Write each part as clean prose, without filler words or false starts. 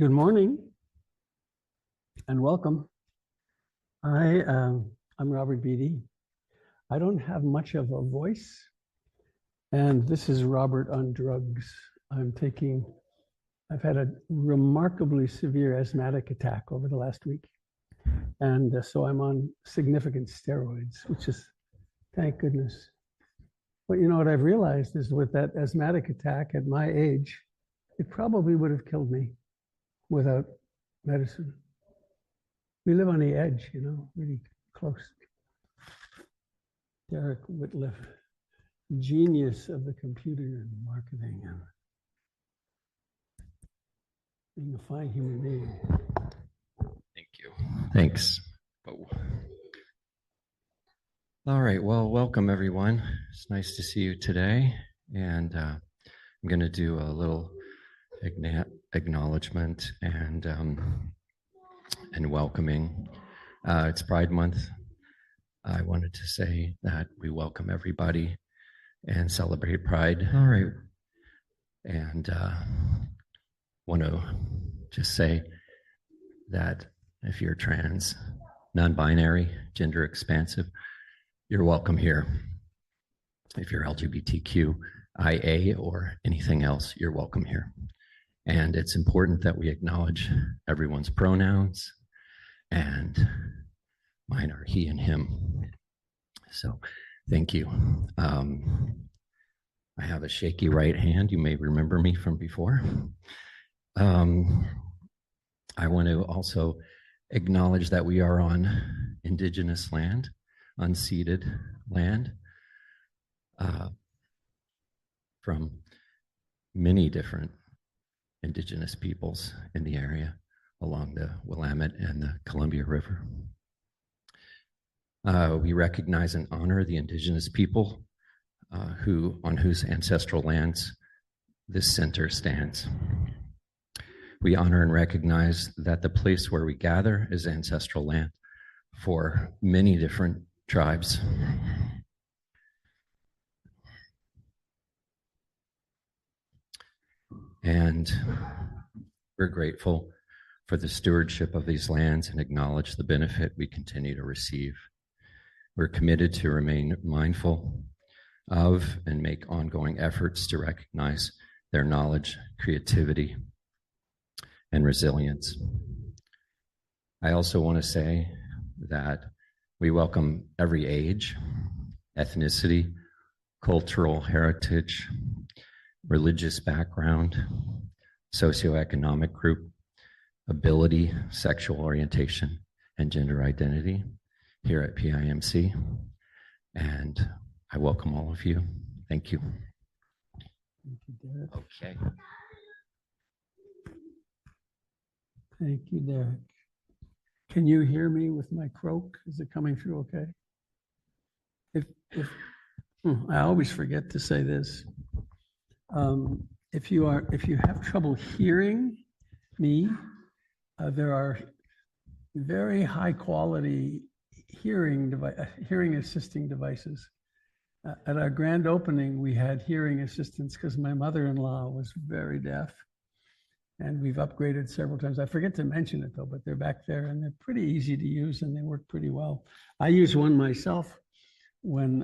Good morning and welcome. I'm Robert Beatty. I don't have much of a voice, and this is Robert on drugs. I've had a remarkably severe asthmatic attack over the last week, and so I'm on significant steroids, which is, thank goodness. But you know what I've realized is with that asthmatic attack at my age, it probably would have killed me without medicine. We live on the edge, you know, really close. Derek Whitliff, genius of the computer and marketing and being a fine human being. Thank you. Thanks. Oh. All right, well, welcome everyone. It's nice to see you today. And I'm going to do a little acknowledgement and welcoming. It's Pride Month. I wanted to say that we welcome everybody and celebrate Pride. All right. And want to just say that if you're trans, non-binary, gender expansive, you're welcome here. If you're LGBTQIA or anything else, you're welcome here. And it's important that we acknowledge everyone's pronouns, and mine are he and him. So thank you. I have a shaky right hand. You may remember me from before. I want to also acknowledge that we are on indigenous land, unceded land, from many different indigenous peoples in the area along the Willamette and the Columbia River. We recognize and honor the indigenous people on whose ancestral lands this center stands. We honor and recognize that the place where we gather is ancestral land for many different tribes. And we're grateful for the stewardship of these lands and acknowledge the benefit we continue to receive. We're committed to remain mindful of and make ongoing efforts to recognize their knowledge, creativity, and resilience. I also want to say that we welcome every age, ethnicity, cultural heritage, religious background, socioeconomic group, ability, sexual orientation, and gender identity here at PIMC. And I welcome all of you. Thank you. Thank you, Derek. Okay. Thank you, Derek. Can you hear me with my croak? Is it coming through okay? I always forget to say this. If you have trouble hearing me, there are very high quality hearing assisting devices. At our grand opening, we had hearing assistants because my mother-in-law was very deaf, and we've upgraded several times. I forget to mention it though, but they're back there and they're pretty easy to use and they work pretty well. I use one myself when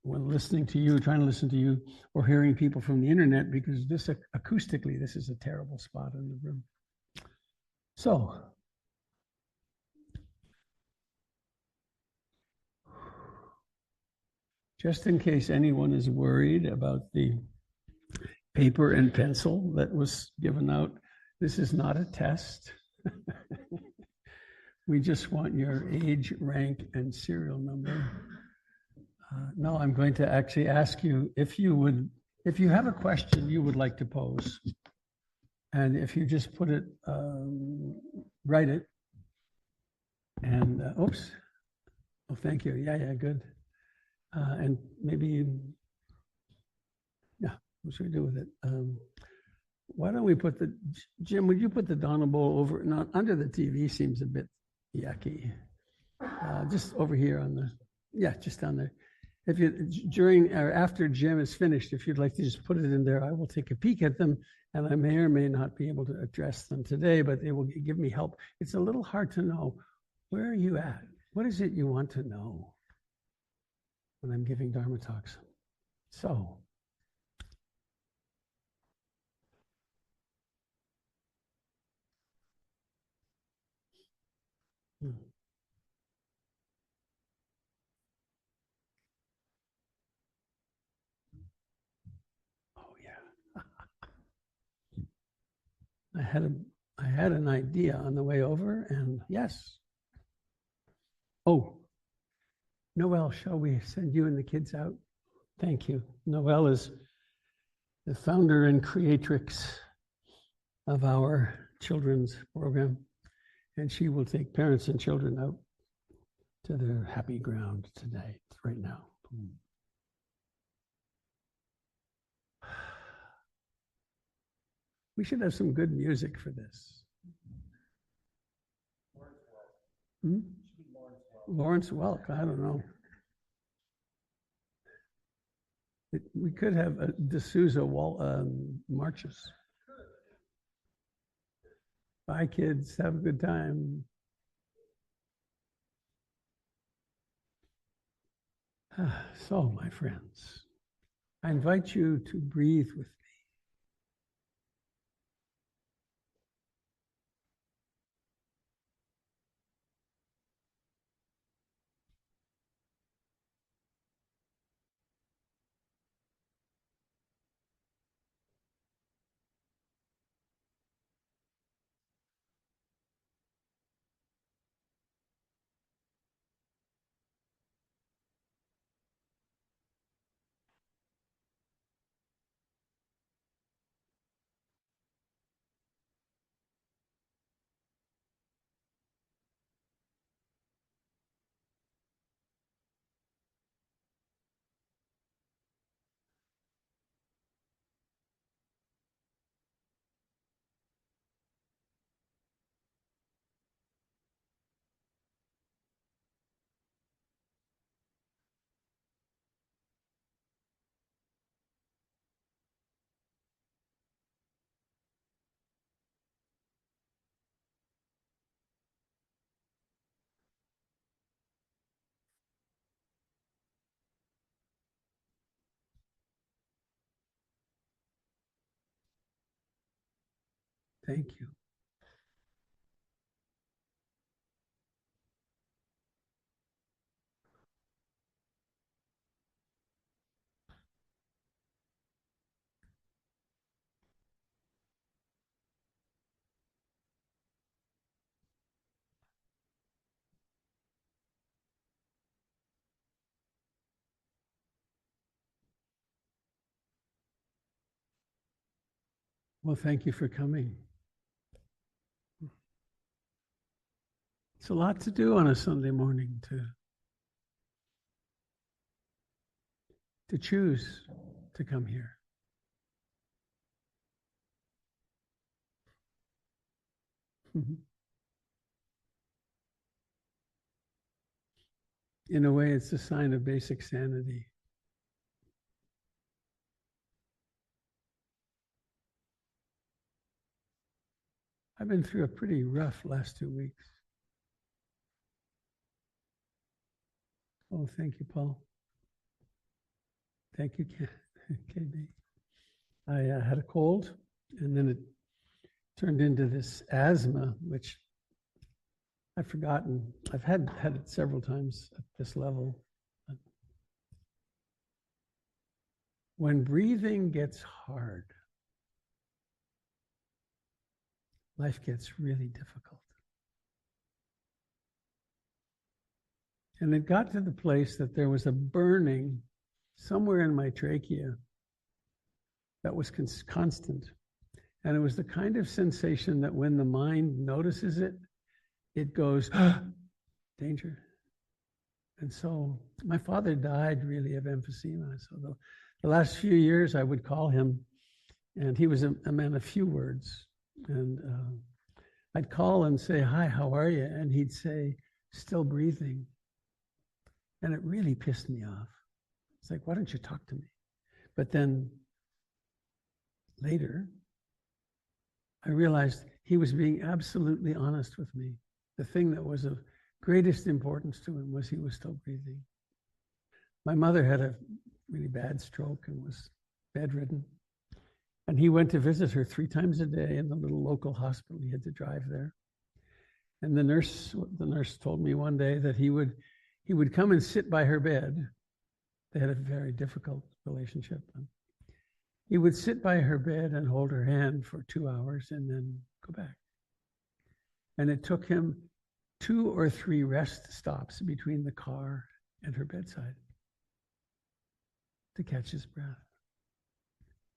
listening to you, trying to listen to you, or hearing people from the internet, because this acoustically, this is a terrible spot in the room. So, just in case anyone is worried about the paper and pencil that was given out, this is not a test. We just want your age, rank, and serial number. No, I'm going to actually ask you if you have a question you would like to pose, and if you just put it, write it, and oops, oh, thank you. Yeah, good. And maybe, yeah, what should we do with it? Why don't we put Jim, would you put the Donna bowl over, not under the TV, seems a bit yucky. Just over here on the, yeah, just down there. if you, during or after Jim is finished, if you'd like to just put it in there, I will take a peek at them, and I may or may not be able to address them today, but they will give me help. It's a little hard to know, where are you at? What is it you want to know when I'm giving Dharma talks? So, oh yeah, I had an idea on the way over, and yes. Oh, Noelle, shall we send you and the kids out? Thank you. Noelle is the founder and creatrix of our children's program, and she will take parents and children out to their happy ground today, right now. We should have some good music for this. Hmm? Lawrence Welk, I don't know. We could have a D'Souza marches. Bye, kids. Have a good time. So, my friends, I invite you to breathe with me. Thank you. Well, thank you for coming. It's a lot to do on a Sunday morning to choose to come here. In a way, it's a sign of basic sanity. I've been through a pretty rough last 2 weeks. Oh, thank you, Paul. Thank you, KB. I had a cold, and then it turned into this asthma, which I've forgotten. I've had it several times at this level. When breathing gets hard, life gets really difficult. And it got to the place that there was a burning somewhere in my trachea that was constant. And it was the kind of sensation that when the mind notices it, it goes, danger. And so my father died really of emphysema. So the last few years I would call him, and he was a man of few words. And I'd call and say, hi, how are you? And he'd say, still breathing. And it really pissed me off. It's like, why don't you talk to me? But then later, I realized he was being absolutely honest with me. The thing that was of greatest importance to him was he was still breathing. My mother had a really bad stroke and was bedridden. And he went to visit her 3 times a day in the little local hospital. He had to drive there. And the nurse told me one day that he would come and sit by her bed. They had a very difficult relationship. He would sit by her bed and hold her hand for 2 hours and then go back. And it took him 2 or 3 rest stops between the car and her bedside to catch his breath.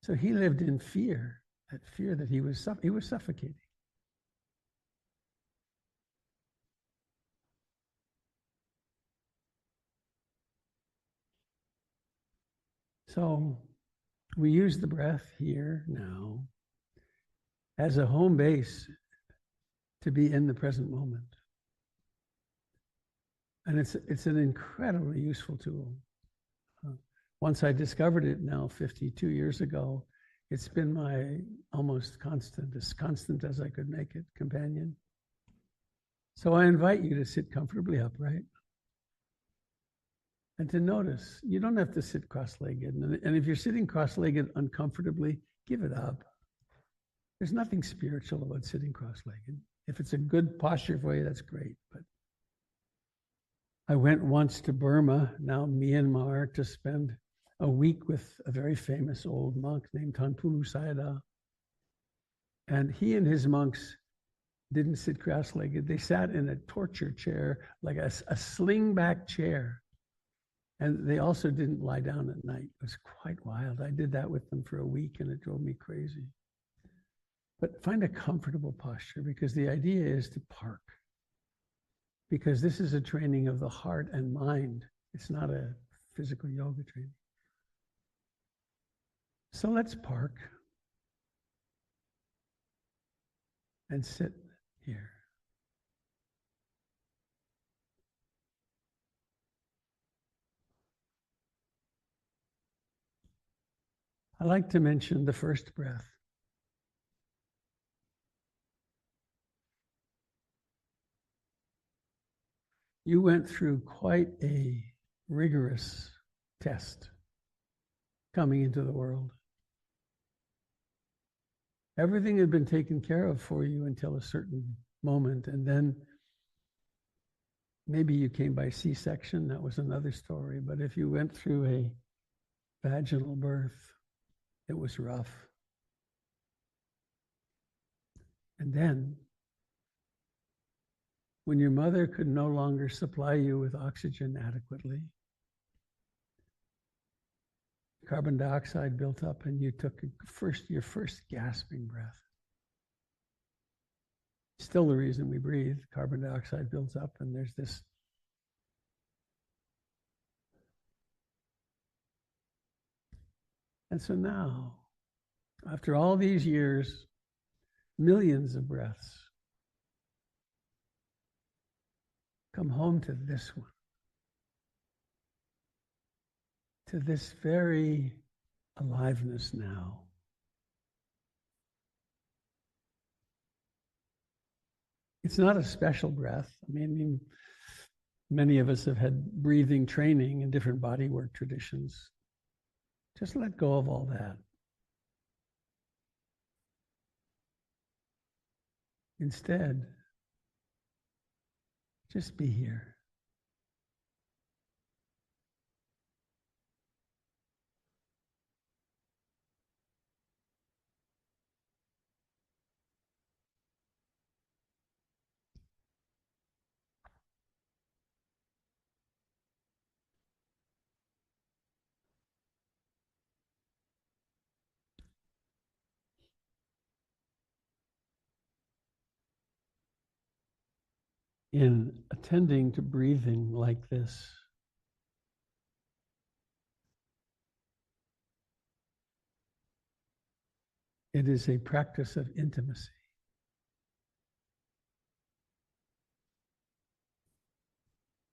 So he lived in fear, that fear that he was suffocating. So we use the breath here now as a home base to be in the present moment. And it's an incredibly useful tool. Once I discovered it now 52 years ago, it's been my almost constant, as constant as I could make it, companion. So I invite you to sit comfortably upright and to notice. You don't have to sit cross-legged. And if you're sitting cross-legged uncomfortably, give it up. There's nothing spiritual about sitting cross-legged. If it's a good posture for you, that's great. But I went once to Burma, now Myanmar, to spend a week with a very famous old monk named Tanpulu Sayadaw. And he and his monks didn't sit cross-legged. They sat in a torture chair, like a sling-back chair. And they also didn't lie down at night. It was quite wild. I did that with them for a week and it drove me crazy. But find a comfortable posture, because the idea is to park. Because this is a training of the heart and mind. It's not a physical yoga training. So let's park and sit here. I like to mention the first breath. You went through quite a rigorous test coming into the world. Everything had been taken care of for you until a certain moment, and then maybe you came by C-section, that was another story. But if you went through a vaginal birth, it was rough. And then, when your mother could no longer supply you with oxygen adequately, carbon dioxide built up and you took your first gasping breath. Still the reason we breathe, carbon dioxide builds up and there's this. And so now, after all these years, millions of breaths, come home to this one. To this very aliveness now. It's not a special breath. I mean, many of us have had breathing training in different bodywork traditions. Just let go of all that. Instead, just be here. In attending to breathing like this, it is a practice of intimacy.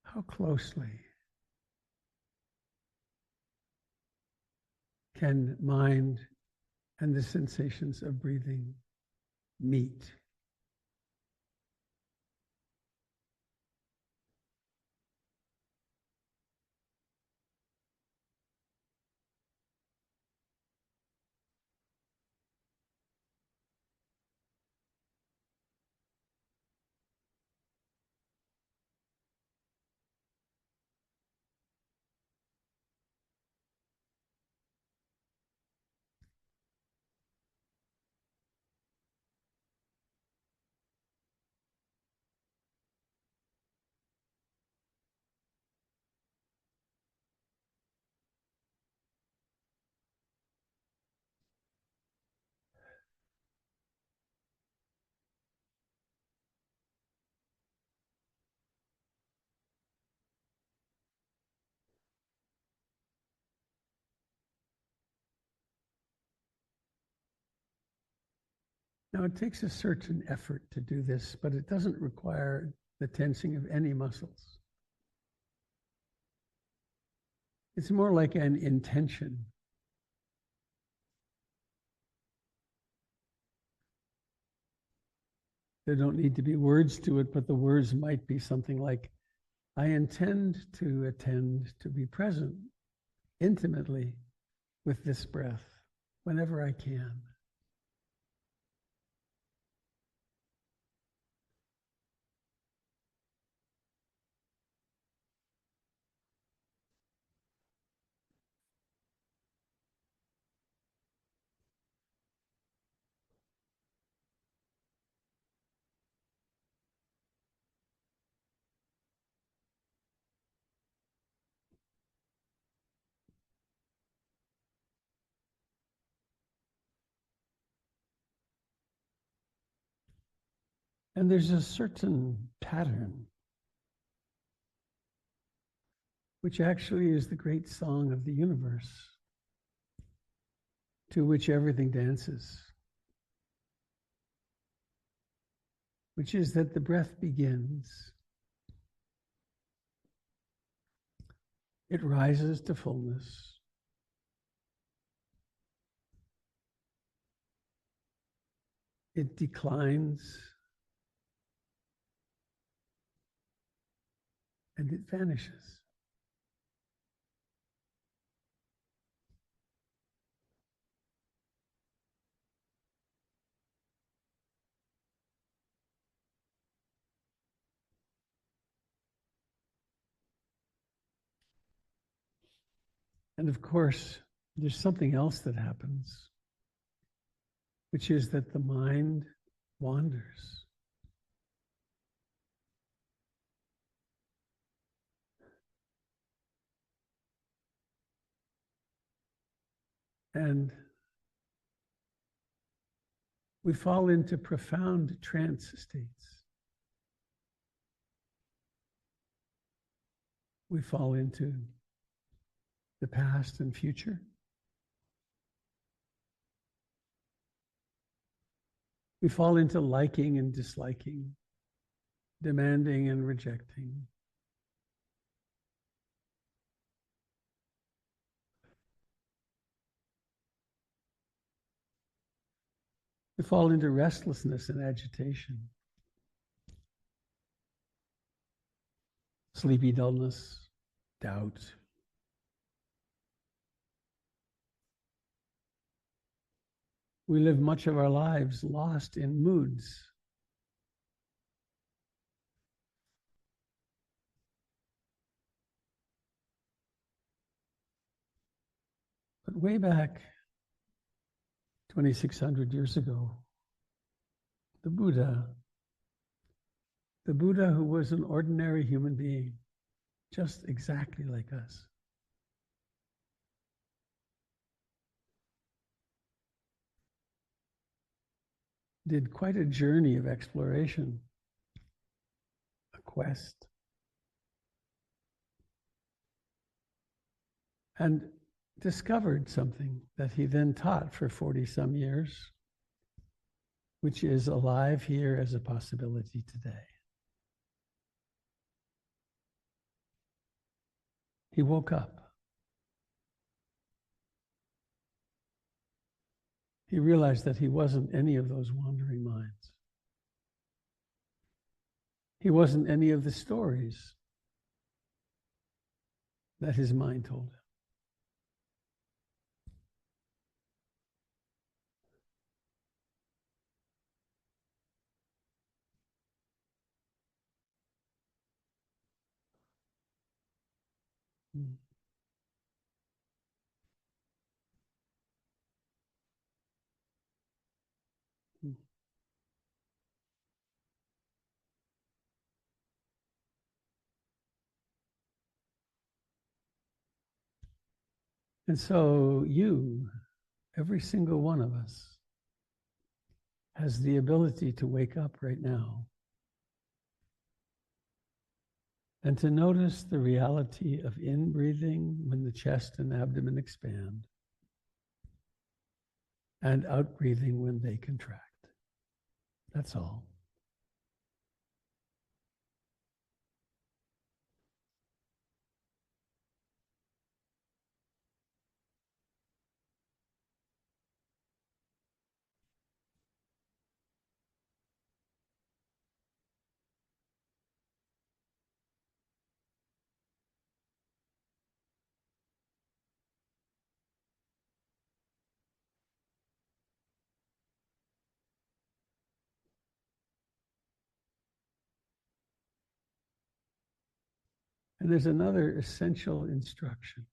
How closely can mind and the sensations of breathing meet? Now, it takes a certain effort to do this, but it doesn't require the tensing of any muscles. It's more like an intention. There don't need to be words to it, but the words might be something like, I intend to attend to be present intimately with this breath whenever I can. And there's a certain pattern, which actually is the great song of the universe, to which everything dances, which is that the breath begins. It rises to fullness. It declines. And it vanishes. And of course, there's something else that happens, which is that the mind wanders. And we fall into profound trance states. We fall into the past and future. We fall into liking and disliking, demanding and rejecting. We fall into restlessness and agitation, sleepy dullness, doubt. We live much of our lives lost in moods. But way back 2,600 years ago, the Buddha who was an ordinary human being, just exactly like us, did quite a journey of exploration, a quest, and discovered something that he then taught for 40 some years, which is alive here as a possibility today. He woke up. he realized that he wasn't any of those wandering minds. He wasn't any of the stories that his mind told him. Mm. Mm. And so you, every single one of us, has the ability to wake up right now and to notice the reality of in-breathing when the chest and abdomen expand and out-breathing when they contract. That's all. And there's another essential instruction,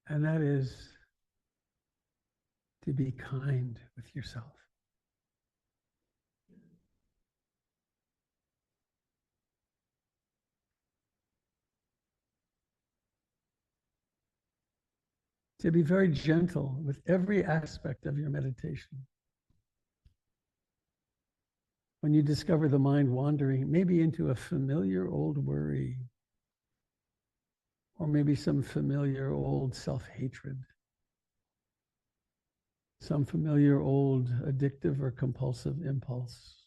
and that is to be kind with yourself. To be very gentle with every aspect of your meditation. When you discover the mind wandering, maybe into a familiar old worry, or maybe some familiar old self-hatred, some familiar old addictive or compulsive impulse.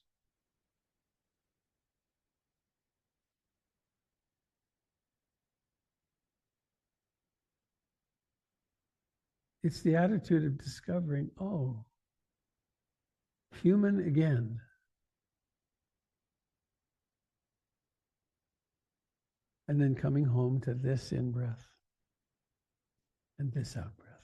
It's the attitude of discovering, oh, human again. And then coming home to this in-breath and this out-breath.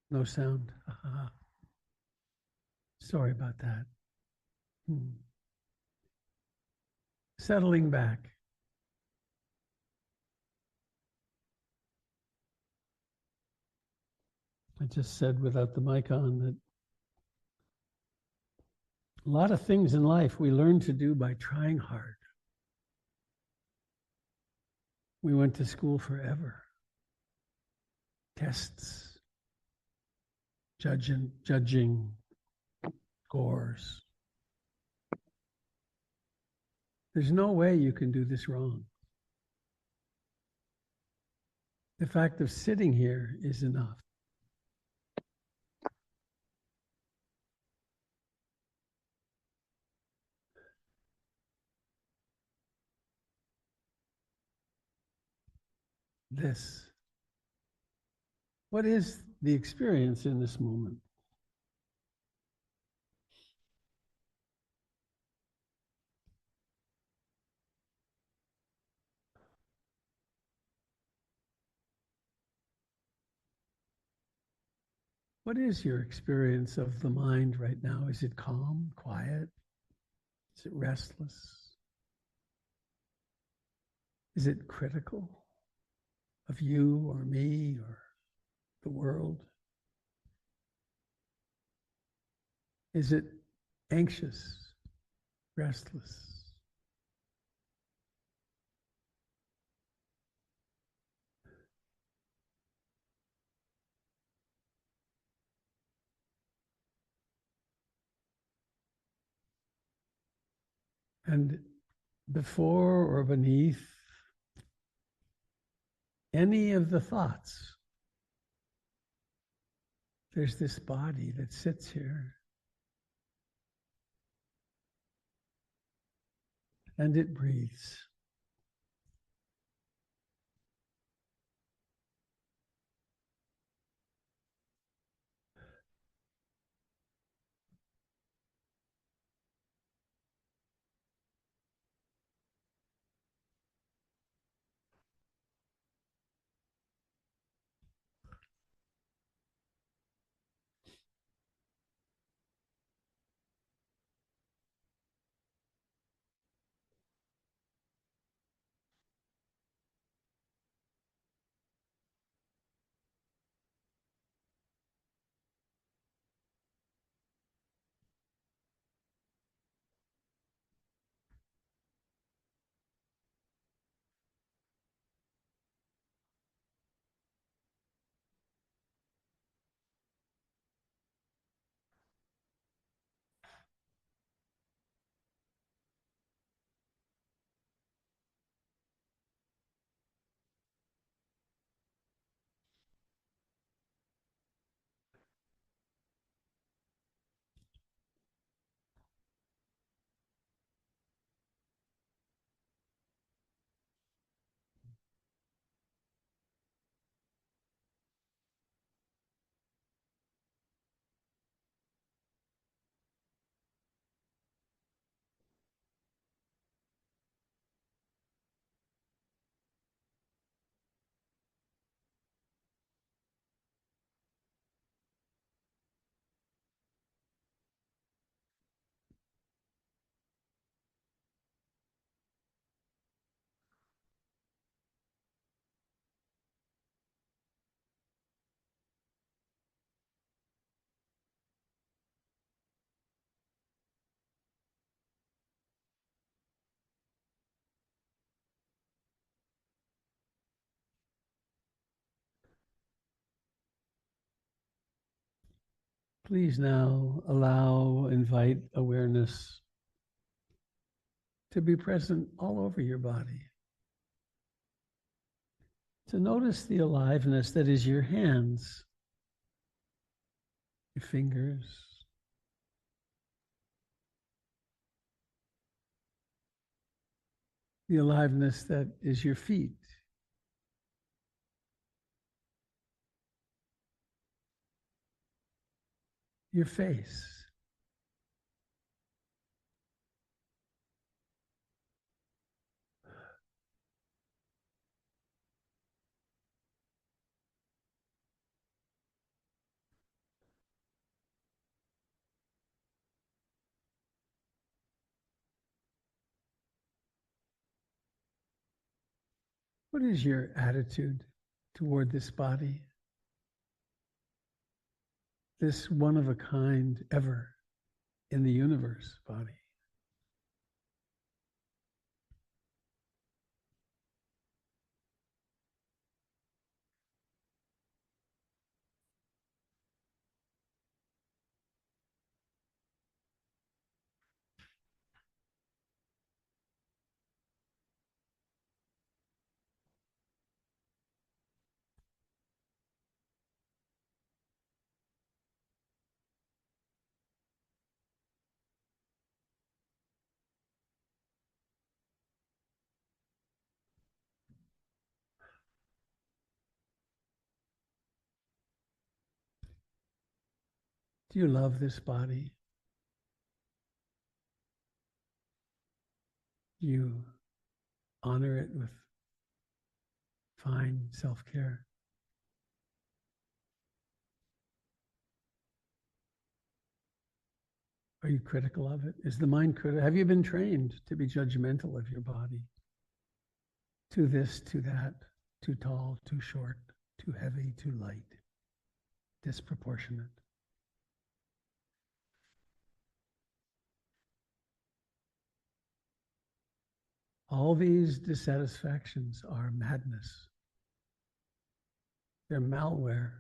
No sound. Sorry about that. Settling back. I just said without the mic on that a lot of things in life we learn to do by trying hard. We went to school forever. Tests, judging, scores. There's no way you can do this wrong. The fact of sitting here is enough. This. What is the experience in this moment? What is your experience of the mind right now? Is it calm, quiet? Is it restless? Is it critical of you or me or the world? Is it anxious, restless? And before or beneath any of the thoughts, there's this body that sits here. And it breathes. Please now invite awareness to be present all over your body. To notice the aliveness that is your hands, your fingers, the aliveness that is your feet, your face. What is your attitude toward this body, this one of a kind ever in the universe body? Do you love this body? Do you honor it with fine self-care? Are you critical of it? Is the mind critical? Have you been trained to be judgmental of your body? Too this, too that, too tall, too short, too heavy, too light, disproportionate. All these dissatisfactions are madness. They're malware.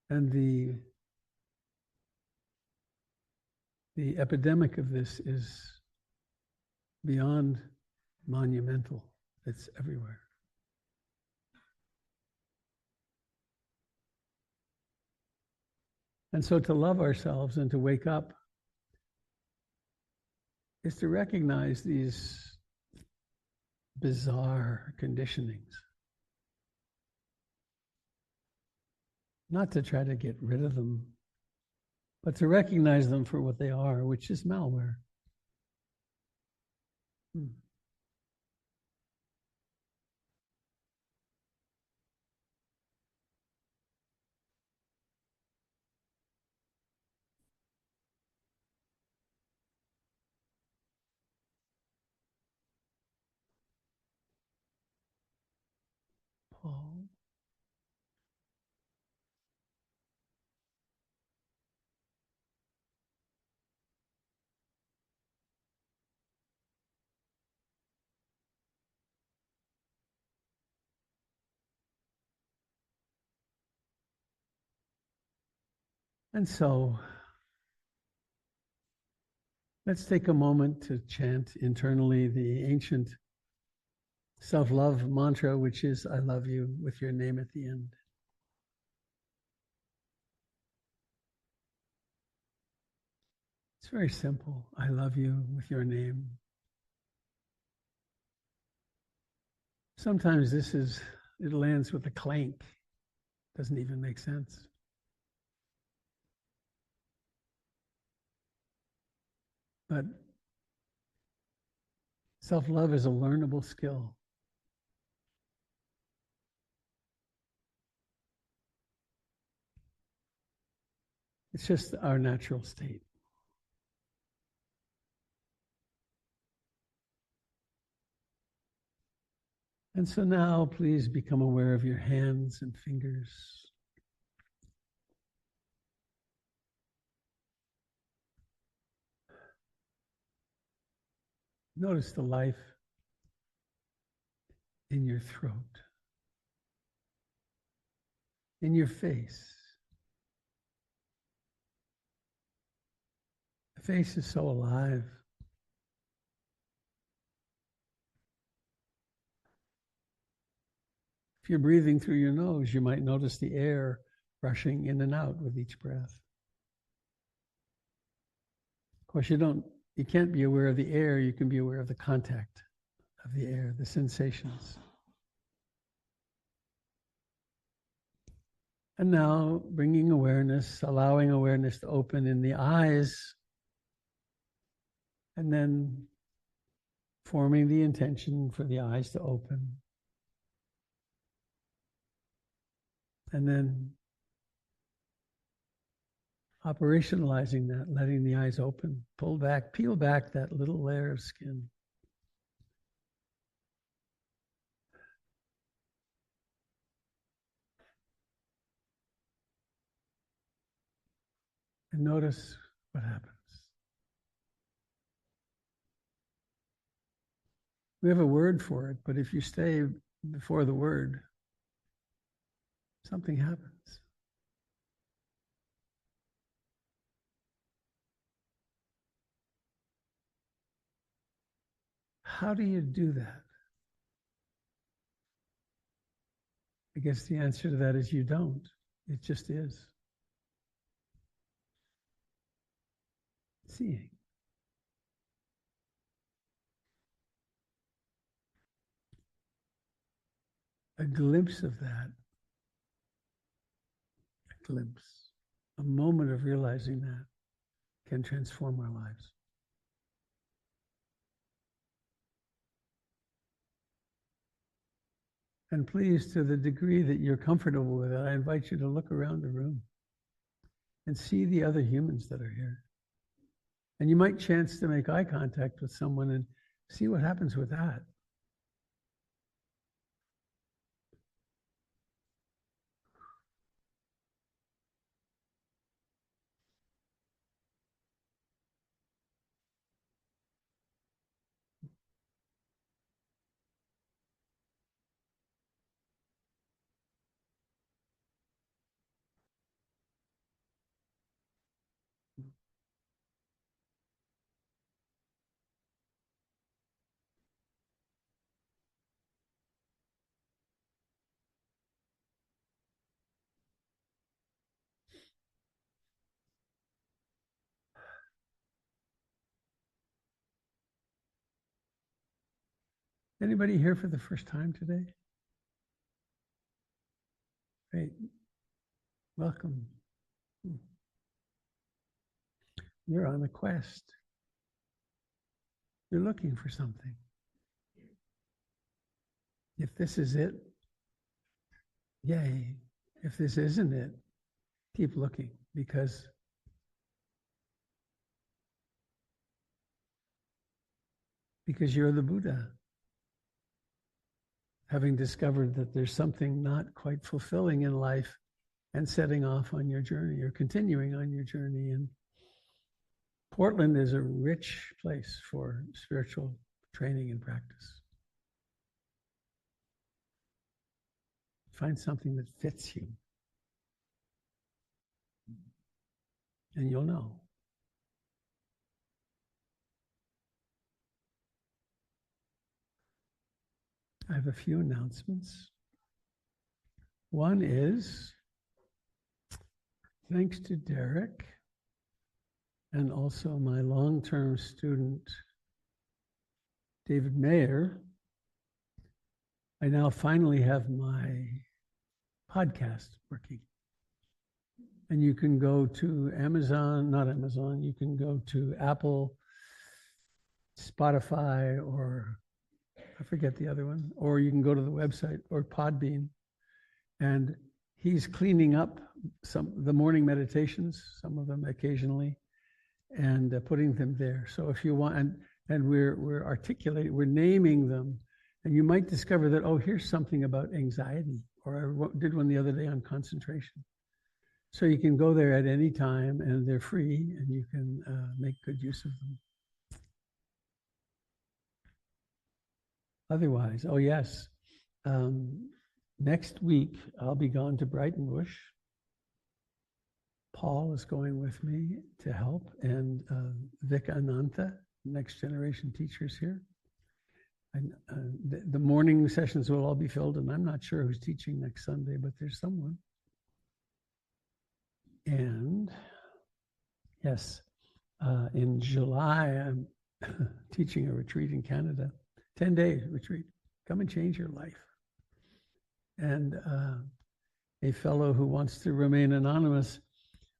And the epidemic of this is beyond monumental. It's everywhere. And so to love ourselves and to wake up is to recognize these bizarre conditionings. Not to try to get rid of them, but to recognize them for what they are, which is malware. Paul. And so let's take a moment to chant internally the ancient self-love mantra, which is, I love you, with your name at the end. It's very simple. I love you with your name. Sometimes it lands with a clank. Doesn't even make sense. But self-love is a learnable skill. It's just our natural state. And so now please become aware of your hands and fingers. Notice the life in your throat, in your face. The face is so alive. If you're breathing through your nose, you might notice the air rushing in and out with each breath. Of course, you can't be aware of the air, you can be aware of the contact of the air, the sensations. And now bringing awareness, allowing awareness to open in the eyes, and then forming the intention for the eyes to open. And then operationalizing that, letting the eyes open, pull back, peel back that little layer of skin. and notice what happens. We have a word for it, but if you stay before the word, something happens. How do you do that? I guess the answer to that is you don't. It just is. Seeing. A glimpse of that, a glimpse, a moment of realizing that can transform our lives. And please, to the degree that you're comfortable with it, I invite you to look around the room and see the other humans that are here. And you might chance to make eye contact with someone and see what happens with that. Anybody here for the first time today? Great. Welcome. You're on a quest. You're looking for something. If this is it, yay. If this isn't it, keep looking, because you're the Buddha, having discovered that there's something not quite fulfilling in life and setting off on your journey or continuing on your journey. And Portland is a rich place for spiritual training and practice. Find something that fits you, and you'll know. I have a few announcements. One is, thanks to Derek and also my long-term student, David Mayer, I now finally have my podcast working. And you can go to you can go to Apple, Spotify, or I forget the other one, or you can go to the website or Podbean. And he's cleaning up the morning meditations, some of them occasionally, and putting them there. So if you want, and we're articulating, we're naming them, and you might discover that, oh, here's something about anxiety, or I did one the other day on concentration. So you can go there at any time, and they're free, and you can make good use of them. Otherwise, oh yes, next week I'll be gone to Brighton Bush. Paul is going with me to help, and Vic Anantha, next generation teachers here. And the morning sessions will all be filled, and I'm not sure who's teaching next Sunday, but there's someone. And yes, in July, I'm teaching a retreat in Canada, 10-day retreat. Come and change your life. And a fellow who wants to remain anonymous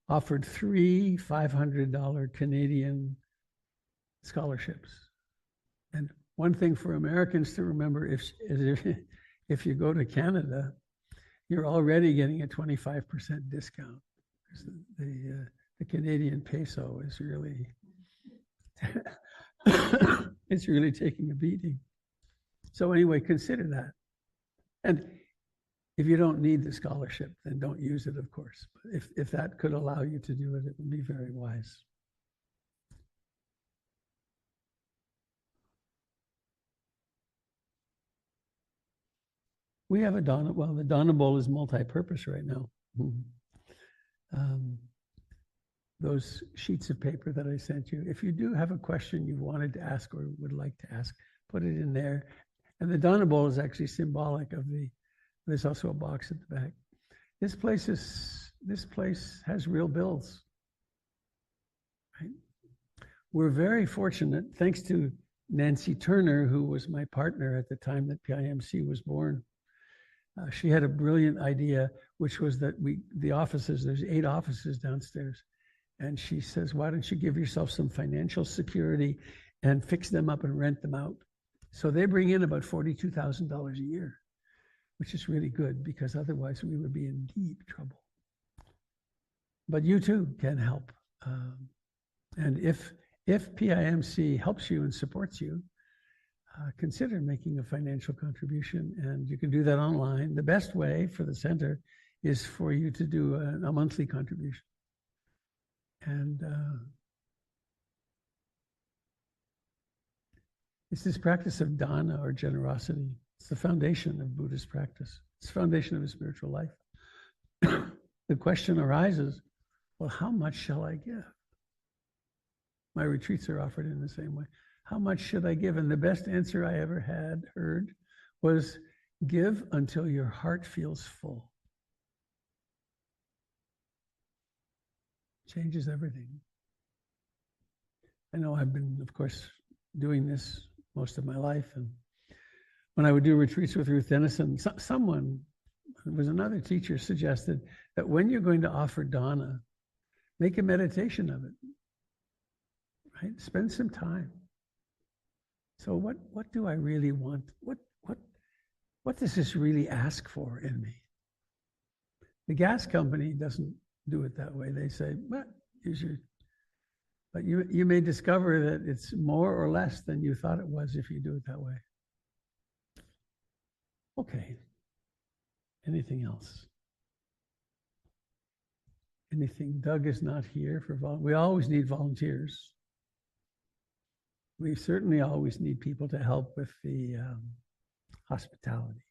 offered 3 $500 Canadian scholarships. And one thing for Americans to remember is if you go to Canada, you're already getting a 25% discount. The Canadian peso is really, it's really taking a beating. So anyway, consider that. And If you don't need the scholarship, then don't use it, of course. But if that could allow you to do it, it would be very wise. We have a Donna, well, the Donna Bowl is multi-purpose right now. Those sheets of paper that I sent you, if you do have a question you wanted to ask or would like to ask, put it in there. And the Donna Bowl is actually symbolic of there's also a box at the back. This place has real bills, right? We're very fortunate, thanks to Nancy Turner, who was my partner at the time that PIMC was born. She had a brilliant idea, which was that the offices, there's 8 offices downstairs. And she says, why don't you give yourself some financial security and fix them up and rent them out? So they bring in about $42,000 a year, which is really good because otherwise we would be in deep trouble. But you too can help. And if PIMC helps you and supports you, consider making a financial contribution, and you can do that online. The best way for the center is for you to do a monthly contribution. And it's this practice of dana, or generosity. It's the foundation of Buddhist practice. It's the foundation of a spiritual life. The question arises, well, how much shall I give? My retreats are offered in the same way. How much should I give? And the best answer I ever heard was, give until your heart feels full. Changes everything. I know I've been, of course, doing this most of my life. And when I would do retreats with Ruth Dennison, someone, it was another teacher, suggested that when you're going to offer dana, make a meditation of it. Right? Spend some time. So what do I really want? What does this really ask for in me? The gas company doesn't do it that way. They say, but you may discover that it's more or less than you thought it was if you do it that way. Okay. Anything else? Anything? Doug is not here for we always need volunteers. We certainly always need people to help with the hospitality.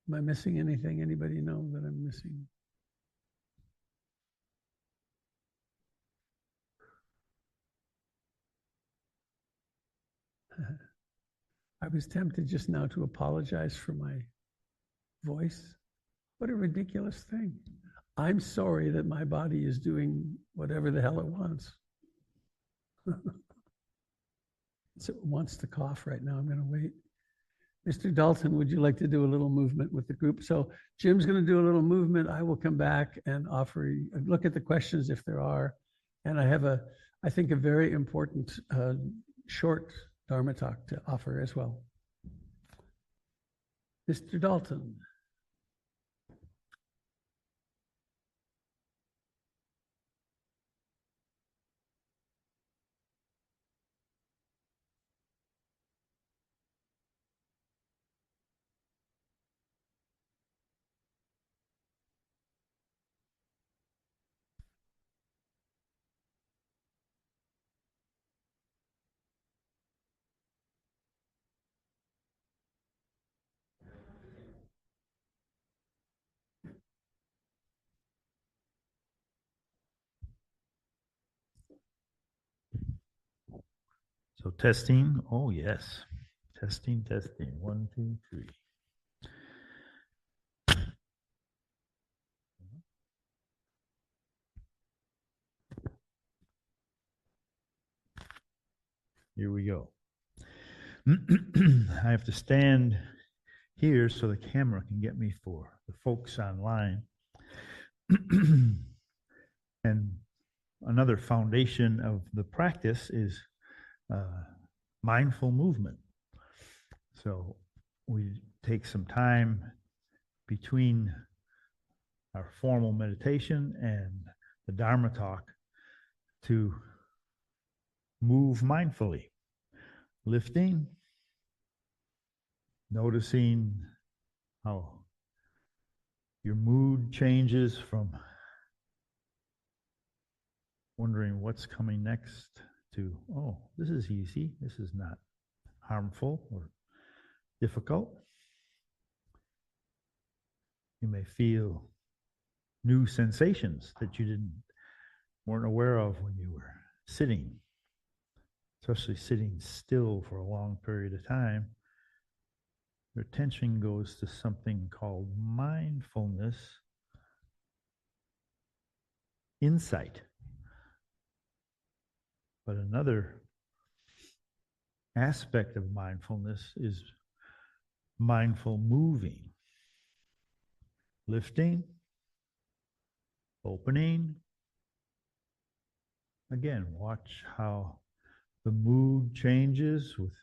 Am I missing anything? Anybody know that I'm missing? I was tempted just now to apologize for my voice. What a ridiculous thing. I'm sorry that my body is doing whatever the hell it wants. So it wants to cough right now. I'm going to wait. Mr. Dalton, would you like to do a little movement with the group? So Jim's going to do a little movement. I will come back and look at the questions if there are. And I have I think, a very important short Dharma talk to offer as well. Mr. Dalton. So testing, oh yes. Testing. 1, 2, 3. Here we go. I have to stand here so the camera can get me for the folks online. And another foundation of the practice is mindful movement. So we take some time between our formal meditation and the Dharma talk to move mindfully, lifting, noticing how Your mood changes from wondering what's coming next to, oh, this is easy. This is not harmful or difficult. You may feel new sensations that you weren't aware of when you were sitting, especially sitting still for a long period of time. Your attention goes to something called mindfulness insight. But another aspect of mindfulness is mindful moving, lifting, opening. Again, watch how the mood changes with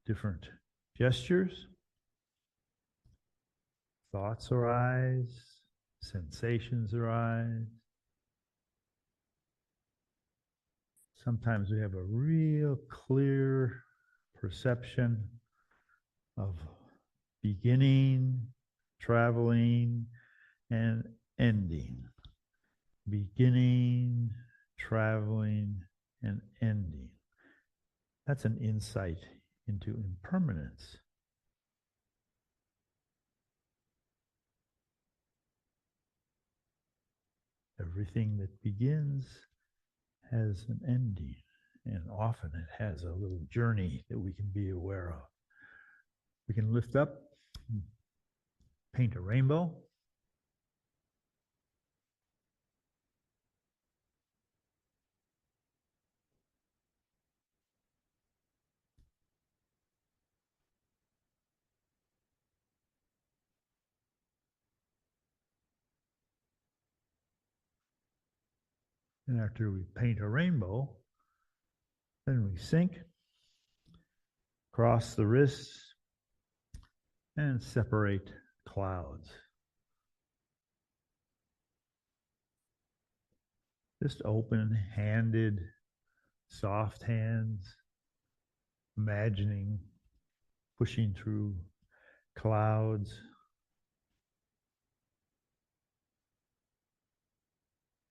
different gestures. Thoughts arise, sensations arise. Sometimes we have a real clear perception of beginning, traveling, and ending. Beginning, traveling, and ending. That's an insight into impermanence. Everything that begins has an ending, and often it has a little journey that we can be aware of. We can lift up, paint a rainbow. And after we paint a rainbow, then we sink, cross the wrists, and separate clouds. Just open-handed, soft hands, imagining pushing through clouds.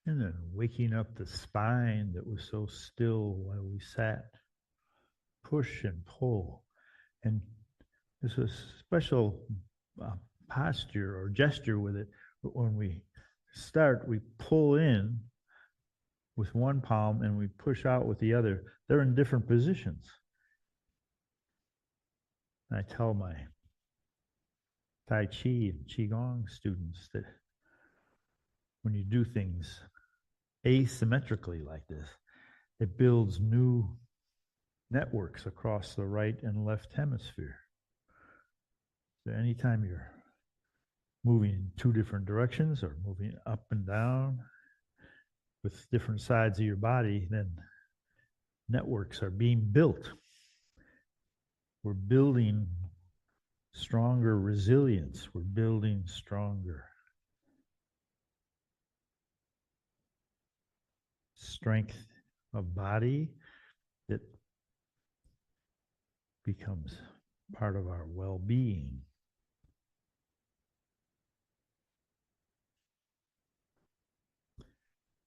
And then waking up the spine that was so still while we sat. Push and pull. And there's a special posture or gesture with it. But when we start, we pull in with one palm and we push out with the other. They're in different positions. And I tell my Tai Chi and Qigong students that when you do things asymmetrically like this, it builds new networks across the right and left hemisphere. So anytime you're moving in two different directions or moving up and down with different sides of your body, then networks are being built. We're building stronger resilience. We're building stronger strength of body that becomes part of our well-being.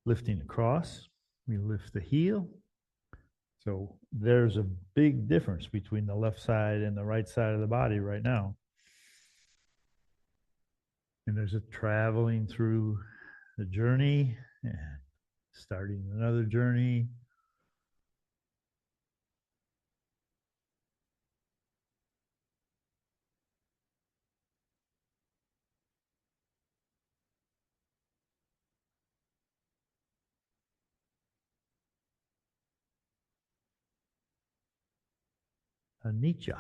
Lifting across, we lift the heel. So there's a big difference between the left side and the right side of the body right now. And there's a traveling through the journey and starting another journey. Anicca,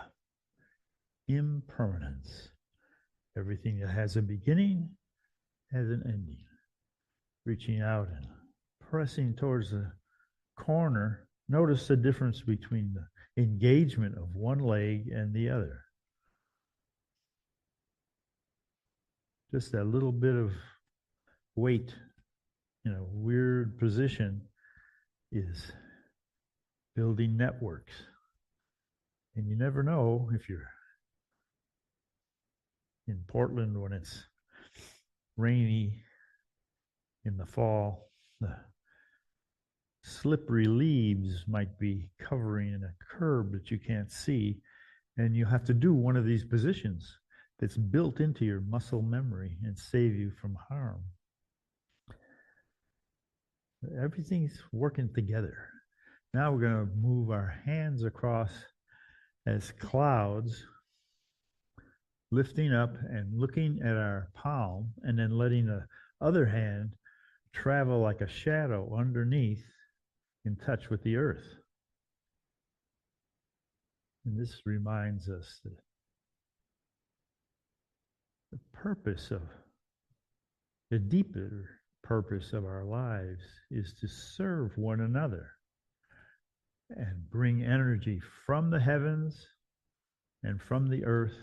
impermanence. Everything that has a beginning has an ending. Reaching out and pressing towards the corner. Notice the difference between the engagement of one leg and the other. Just that little bit of weight in a weird position is building networks. And you never know if you're in Portland when it's rainy in the fall. The slippery leaves might be covering a curb that you can't see, and you have to do one of these positions that's built into your muscle memory and save you from harm. Everything's working together. Now we're going to move our hands across as clouds, lifting up and looking at our palm, and then letting the other hand travel like a shadow underneath in touch with the earth. And this reminds us that the purpose of the deeper purpose of our lives is to serve one another and bring energy from the heavens and from the earth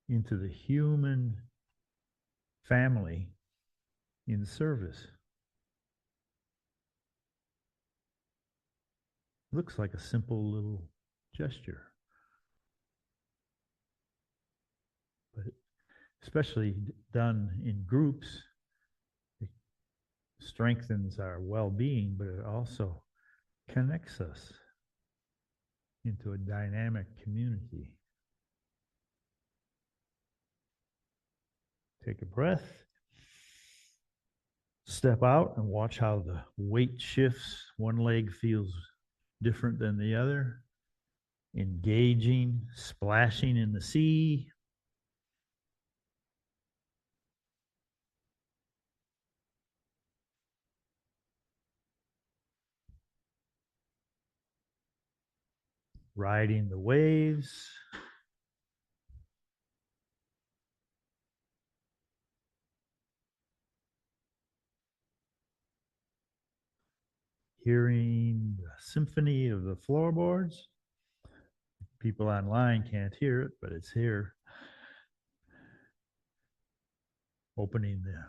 into the human family in service. Looks like a simple little gesture, but especially done in groups, it strengthens our well-being, but it also connects us into a dynamic community. Take a breath, step out and watch how the weight shifts. One leg feels different than the other. Engaging, splashing in the sea. Riding the waves. Hearing the symphony of the floorboards. People online can't hear it, but it's here. Opening the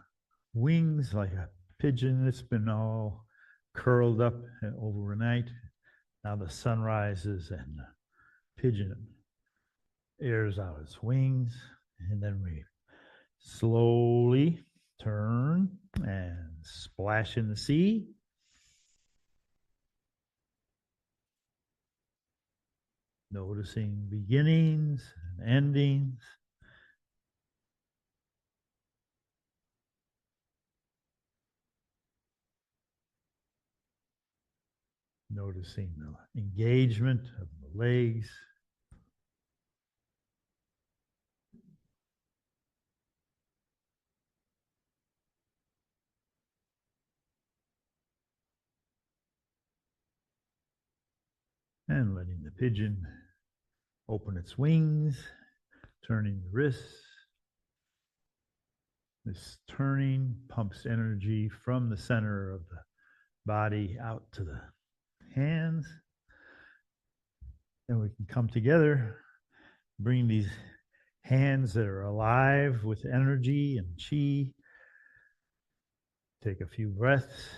wings like a pigeon that's been all curled up overnight. Now the sun rises and the pigeon airs out its wings, and then we slowly turn and splash in the sea. Noticing beginnings and endings. Noticing the engagement of the legs. And letting the pigeon open its wings, turning the wrists. This turning pumps energy from the center of the body out to the hands. And we can come together, bring these hands that are alive with energy and chi. Take a few breaths.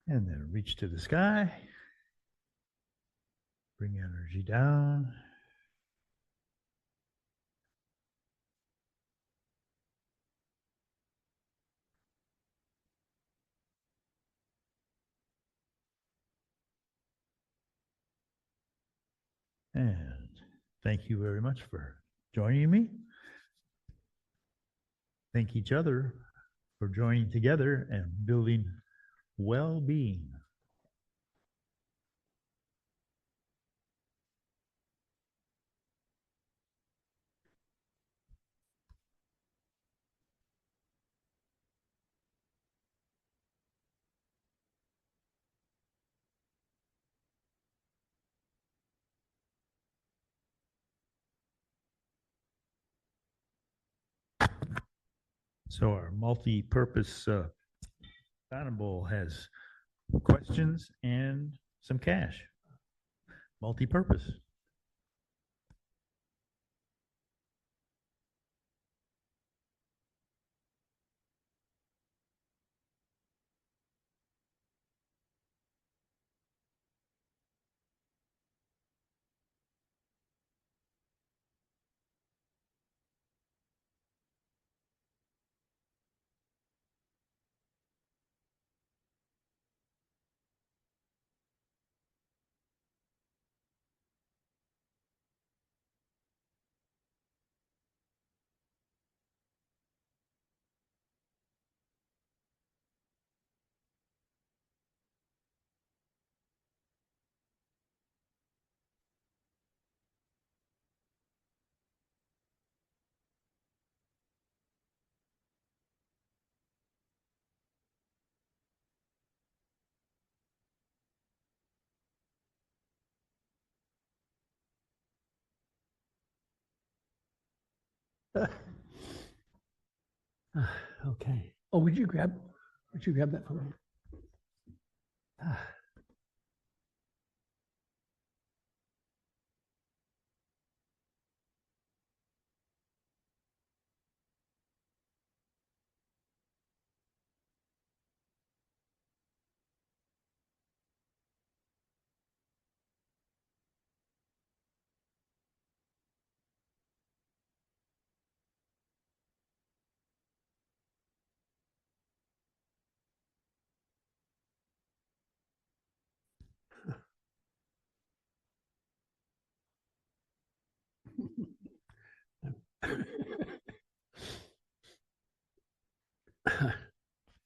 And then reach to the sky. Bring energy down. And thank you very much for joining me. Thank each other for joining together and building well-being. So our multi-purpose Bowl has questions and some cash. Multi-purpose. Okay. Oh, would you grab that for me?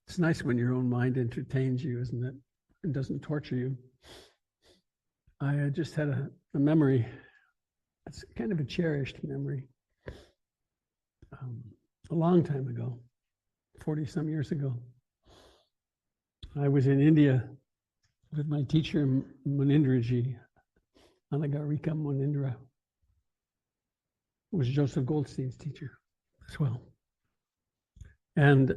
It's nice when your own mind entertains you, isn't it? And doesn't torture you. I just had a memory. It's kind of a cherished memory. A long time ago, 40 some years ago, I was in India with my teacher, Munindraji, Anagarika Munindra, who was Joseph Goldstein's teacher as well. And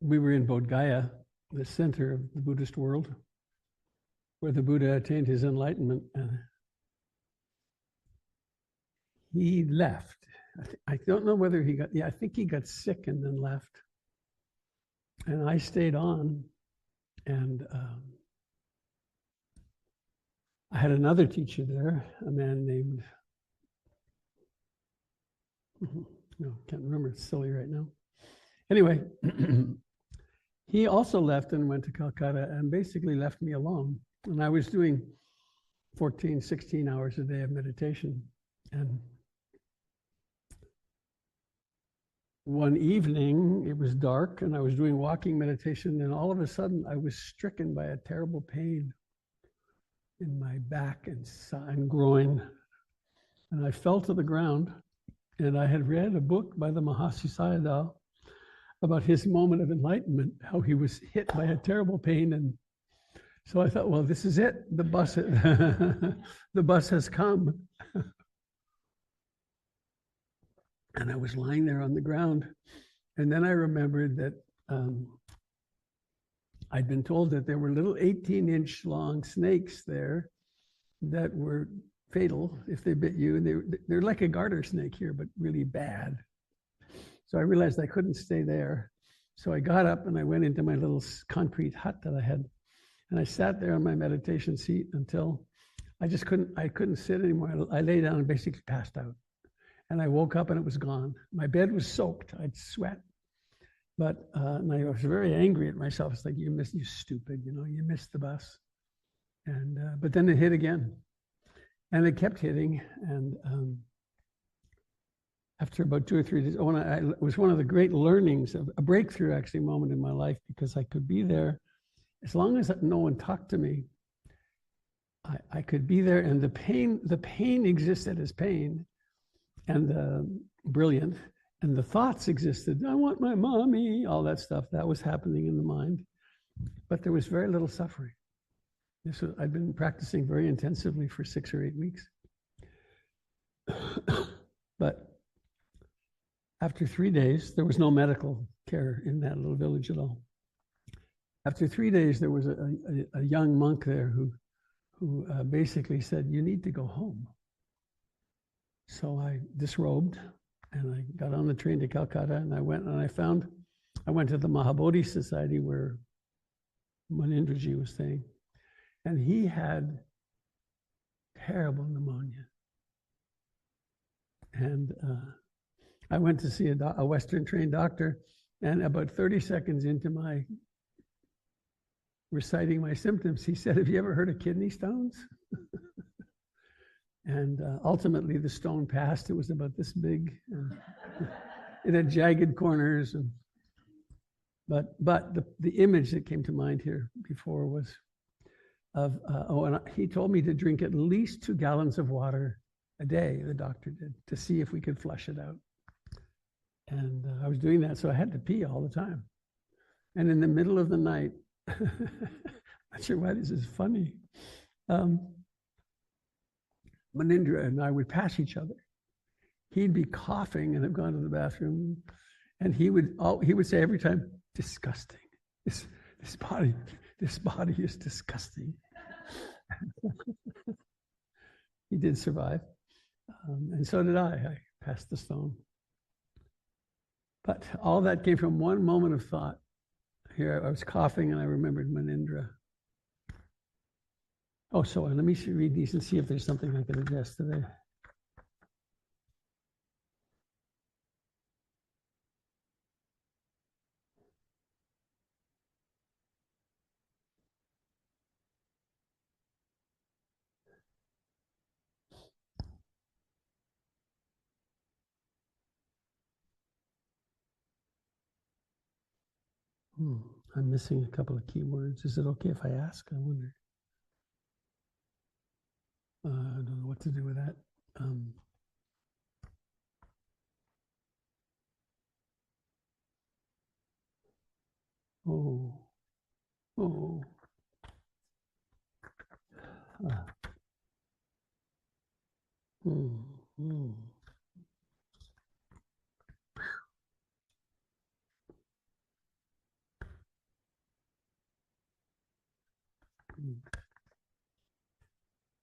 we were in Bodh Gaya, the center of the Buddhist world, where the Buddha attained his enlightenment. He left. I don't know whether he got, I think he got sick and then left. And I stayed on, and I had another teacher there, a man named, no, can't remember, it's silly right now. Anyway, he also left and went to Calcutta and basically left me alone. And I was doing 14, 16 hours a day of meditation. And one evening, it was dark and I was doing walking meditation, and all of a sudden I was stricken by a terrible pain in my back and groin. And I fell to the ground, and I had read a book by the Mahasi Sayadaw about his moment of enlightenment, how he was hit by a terrible pain. And so I thought, well, this is it. The bus has come. And I was lying there on the ground. And then I remembered that I'd been told that there were little 18-inch long snakes there that were fatal if they bit you. And they're like a garter snake here, but really bad. So I realized I couldn't stay there. So I got up and I went into my little concrete hut that I had. And I sat there on my meditation seat until I couldn't sit anymore. I lay down and basically passed out. And I woke up and it was gone. My bed was soaked. I'd sweat. But and I was very angry at myself. It's like, you stupid, you missed the bus. And but then it hit again. And it kept hitting. And after about 2 or 3 days, it was one of the great learnings, of a breakthrough actually moment in my life, because I could be there as long as no one talked to me. I could be there, and the pain existed as pain, and brilliant, and the thoughts existed. I want my mommy, all that stuff that was happening in the mind, but there was very little suffering. I'd been practicing very intensively for 6 or 8 weeks, but after 3 days, there was no medical care in that little village at all. After 3 days, there was a young monk there who basically said, "You need to go home." So I disrobed and I got on the train to Calcutta, and I went to the Mahabodhi Society where Munindraji was staying, and he had terrible pneumonia. And I went to see a Western trained doctor, and about 30 seconds into my reciting my symptoms, he said, "Have you ever heard of kidney stones?" And ultimately the stone passed. It was about this big. It had jagged corners. But the image that came to mind here before was of, and he told me to drink at least 2 gallons of water a day, the doctor did, to see if we could flush it out. And I was doing that, so I had to pee all the time. And in the middle of the night, I'm not sure why this is funny, Manindra and I would pass each other. He'd be coughing and have gone to the bathroom, and he would say every time, "Disgusting. This body is disgusting." He did survive, and so did I. I passed the stone. But all that came from one moment of thought. Here I was coughing, and I remembered Manindra. Oh, so let me read these and see if there's something I can address today. I'm missing a couple of keywords. Is it okay if I ask? I wonder. I don't know what to do with that. Oh. Mm.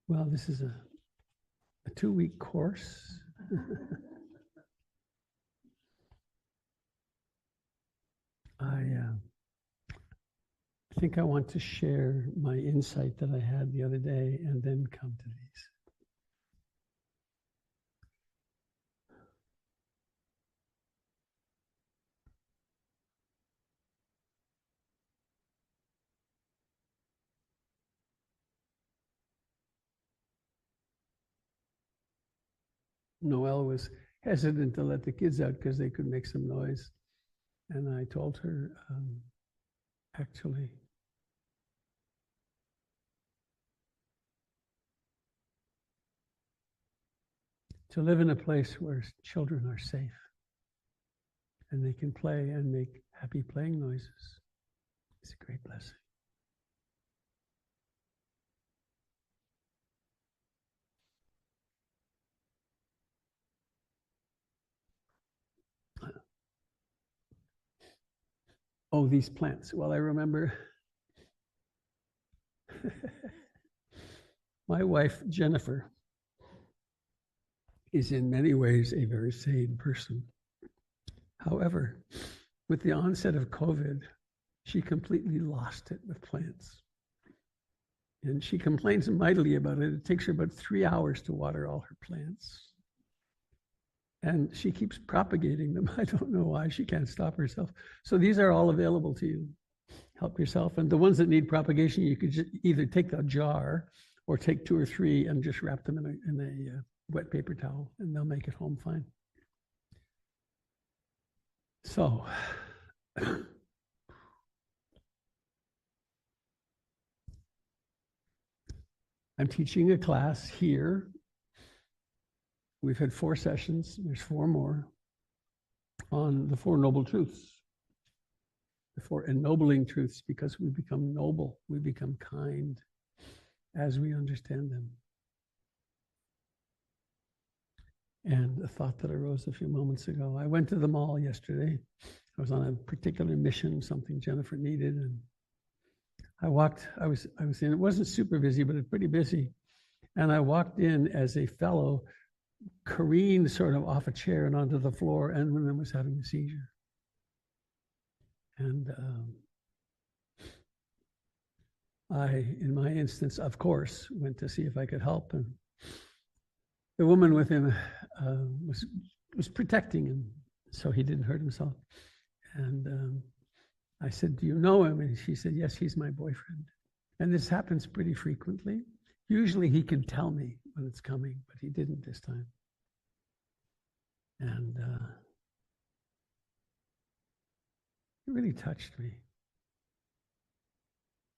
Well, this is a 2-week course. I think I want to share my insight that I had the other day and then come to these. Noelle was hesitant to let the kids out because they could make some noise. And I told her, actually, to live in a place where children are safe and they can play and make happy playing noises is a great blessing. Oh, these plants. Well, I remember my wife, Jennifer, is in many ways a very sane person. However, with the onset of COVID, she completely lost it with plants. And she complains mightily about it. It takes her about 3 hours to water all her plants. And she keeps propagating them. I don't know why. She can't stop herself. So these are all available to you. Help yourself. And the ones that need propagation, you could just either take a jar or take 2 or 3 and just wrap them in a wet paper towel, and they'll make it home fine. So, I'm teaching a class here. We've had 4 sessions. There's 4 more on the 4 noble truths. The 4 ennobling truths, because we become noble, we become kind as we understand them. And a thought that arose a few moments ago. I went to the mall yesterday. I was on a particular mission, something Jennifer needed, and I was in, it wasn't super busy, but it's pretty busy. And I walked in as a fellow careened sort of off a chair and onto the floor, and one of them was having a seizure. And I, in my instance, of course, went to see if I could help. And the woman with him was protecting him so he didn't hurt himself. And I said, "Do you know him?" And she said, "Yes, he's my boyfriend." And this happens pretty frequently. Usually he can tell me when it's coming, but he didn't this time. And it really touched me.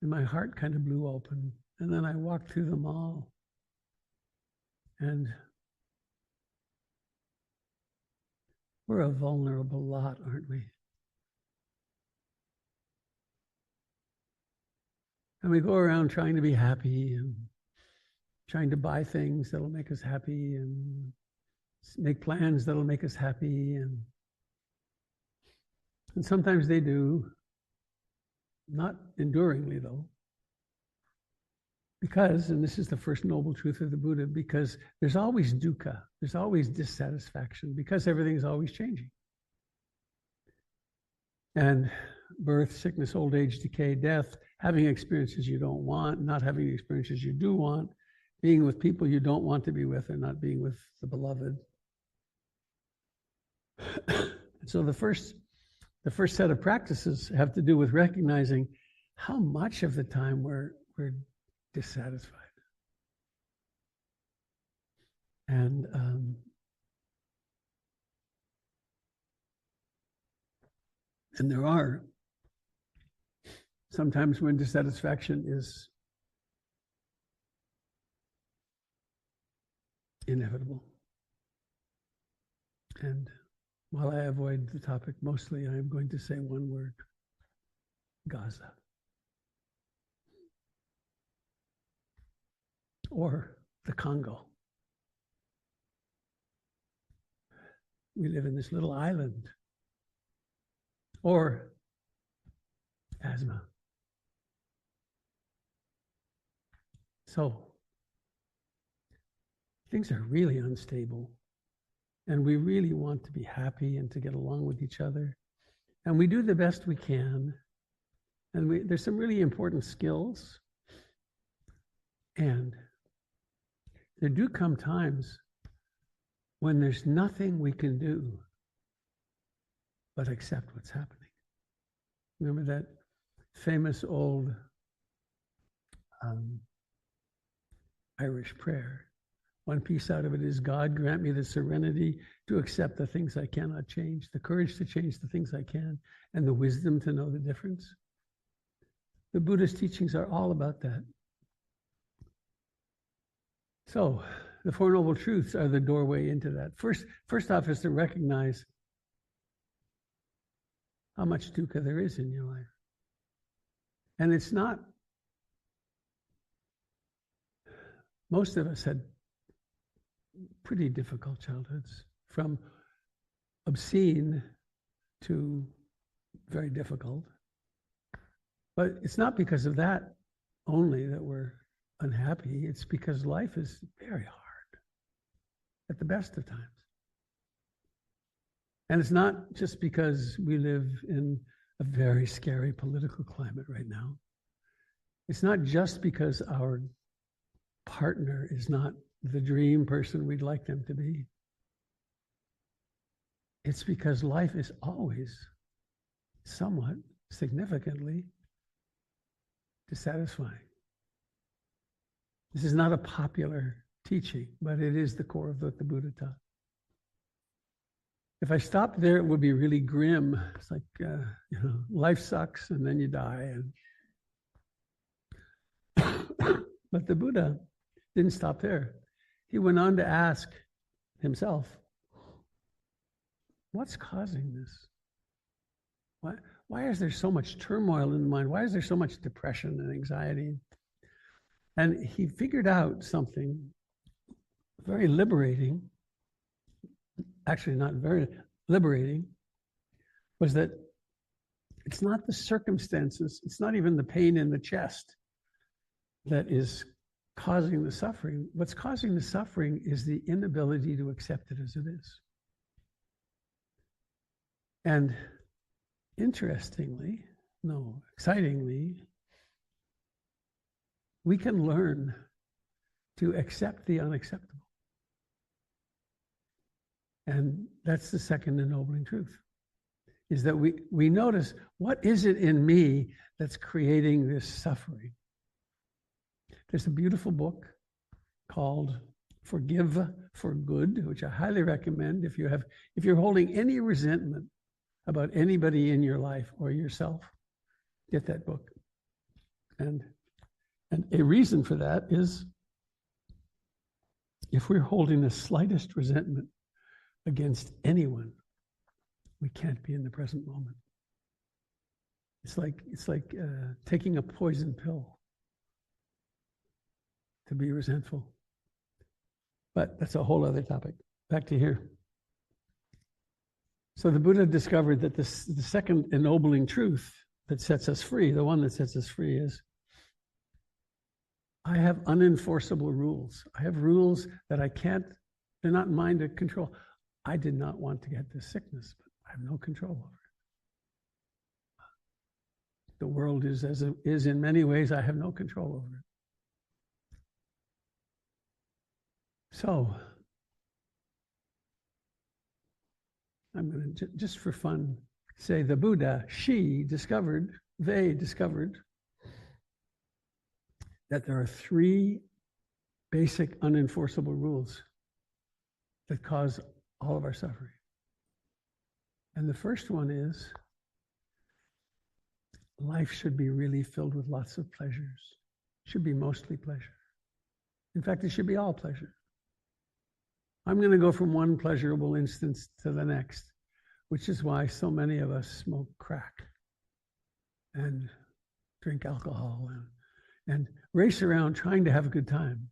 And my heart kind of blew open. And then I walked through the mall. And we're a vulnerable lot, aren't we? And we go around trying to be happy and trying to buy things that'll make us happy and make plans that'll make us happy. And sometimes they do, not enduringly though. Because, and this is the first noble truth of the Buddha, because there's always dukkha, there's always dissatisfaction, because everything's always changing. And birth, sickness, old age, decay, death, having experiences you don't want, not having experiences you do want, being with people you don't want to be with, and not being with the beloved. So the first set of practices have to do with recognizing how much of the time we're dissatisfied. And there are sometimes when dissatisfaction is inevitable. And while I avoid the topic mostly, I am going to say one word: Gaza. Or the Congo. We live in this little island. Or asthma. So things are really unstable. And we really want to be happy and to get along with each other. And we do the best we can. And there's some really important skills. And there do come times when there's nothing we can do but accept what's happening. Remember that famous old Irish prayer? One piece out of it is, God, grant me the serenity to accept the things I cannot change, the courage to change the things I can, and the wisdom to know the difference. The Buddhist teachings are all about that. So the Four Noble Truths are the doorway into that. First off is to recognize how much dukkha there is in your life. And it's not, most of us had pretty difficult childhoods, from obscene to very difficult. But it's not because of that only that we're unhappy. It's because life is very hard at the best of times. And it's not just because we live in a very scary political climate right now. It's not just because our partner is not the dream person we'd like them to be. It's because life is always somewhat significantly dissatisfying. This is not a popular teaching, but it is the core of what the Buddha taught. If I stopped there, it would be really grim. It's like, life sucks and then you die. But the Buddha didn't stop there. He went on to ask himself, what's causing this? Why is there so much turmoil in the mind? Why is there so much depression and anxiety? And he figured out something very liberating, actually not very liberating, was that it's not the circumstances, it's not even the pain in the chest that is causing the suffering. What's causing the suffering is the inability to accept it as it is. And excitingly, we can learn to accept the unacceptable. And that's the second ennobling truth, is that we notice, what is it in me that's creating this suffering? There's a beautiful book called Forgive for Good, which I highly recommend if you're holding any resentment about anybody in your life or yourself, get that book. And a reason for that is, if we're holding the slightest resentment against anyone, we can't be in the present moment. It's like taking a poison pill to be resentful. But that's a whole other topic. Back to here. So the Buddha discovered that the second ennobling truth that sets us free, the one that sets us free, is I have unenforceable rules. I have rules that I can't, they're not mine to control. I did not want to get this sickness, but I have no control over it. The world is as it is in many ways. I have no control over it. So I'm going to, just for fun, say the Buddha, they discovered that there are 3 basic unenforceable rules that cause all of our suffering. And the first one is life should be really filled with lots of pleasures. It should be mostly pleasure. In fact, it should be all pleasure. I'm going to go from one pleasurable instance to the next, which is why so many of us smoke crack and drink alcohol and race around trying to have a good time.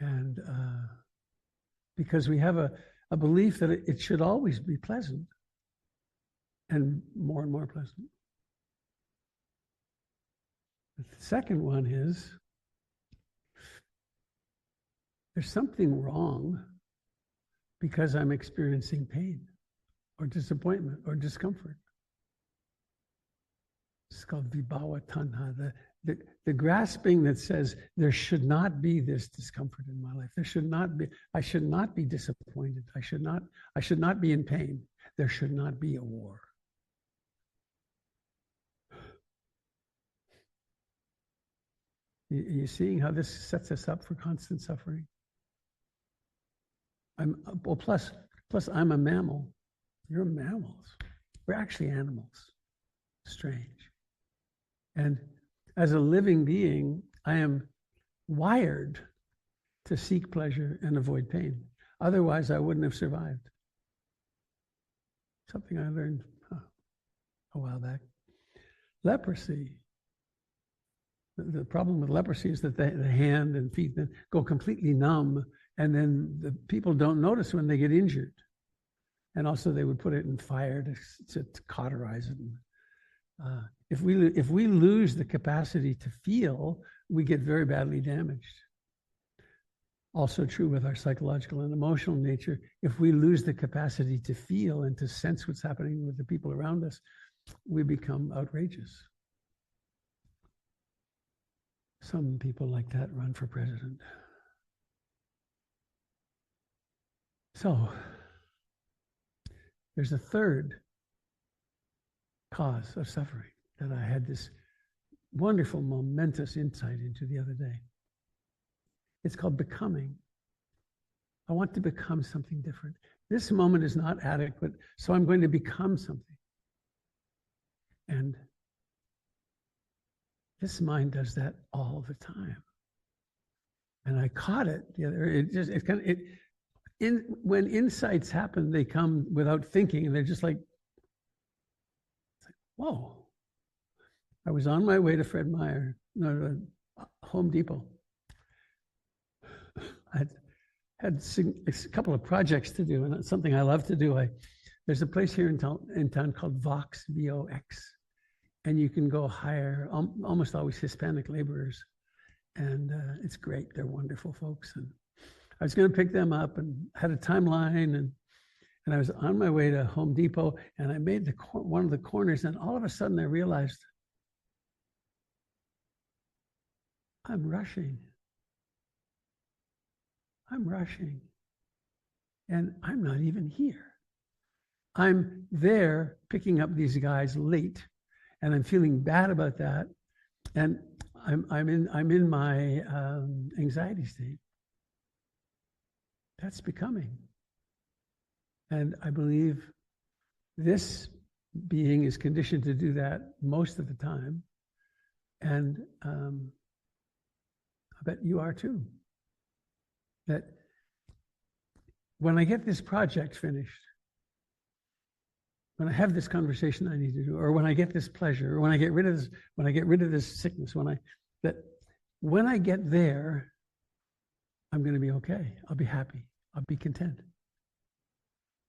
And because we have a belief that it should always be pleasant and more pleasant. The second one is there's something wrong because I'm experiencing pain or disappointment or discomfort. It's called vibhava tanha, the grasping that says there should not be this discomfort in my life. There should not be, I should not be disappointed. I should not be in pain. There should not be a war. You seeing how this sets us up for constant suffering? Plus I'm a mammal. You're mammals. We're actually animals. Strange. And as a living being, I am wired to seek pleasure and avoid pain. Otherwise, I wouldn't have survived. Something I learned a while back. Leprosy. The problem with leprosy is that the hand and feet go completely numb, and then the people don't notice when they get injured. And also they would put it in fire to cauterize it. If we lose the capacity to feel, we get very badly damaged. Also true with our psychological and emotional nature. If we lose the capacity to feel and to sense what's happening with the people around us, we become outrageous. Some people like that run for president. So, there's a third cause of suffering that I had this wonderful, momentous insight into the other day. It's called becoming. I want to become something different. This moment is not adequate, so I'm going to become something. And this mind does that all the time. And I caught it the other. When insights happen, they come without thinking, and they're just like, whoa. I was on my way to Home Depot. I had a couple of projects to do, and it's something I love to do. There's a place here in town called Vox, V-O-X, and you can go hire almost always Hispanic laborers, and it's great. They're wonderful folks, and I was going to pick them up and had a timeline, and I was on my way to Home Depot, and I made one of the corners, and all of a sudden I realized I'm rushing. And I'm not even here. I'm there picking up these guys late, and I'm feeling bad about that. And I'm in my anxiety state. That's becoming. And I believe this being is conditioned to do that most of the time. And I bet you are too. That when I get this project finished, when I have this conversation I need to do, or when I get this pleasure, or when I get rid of this sickness, when I get there, I'm going to be okay. I'll be happy. I'll be content.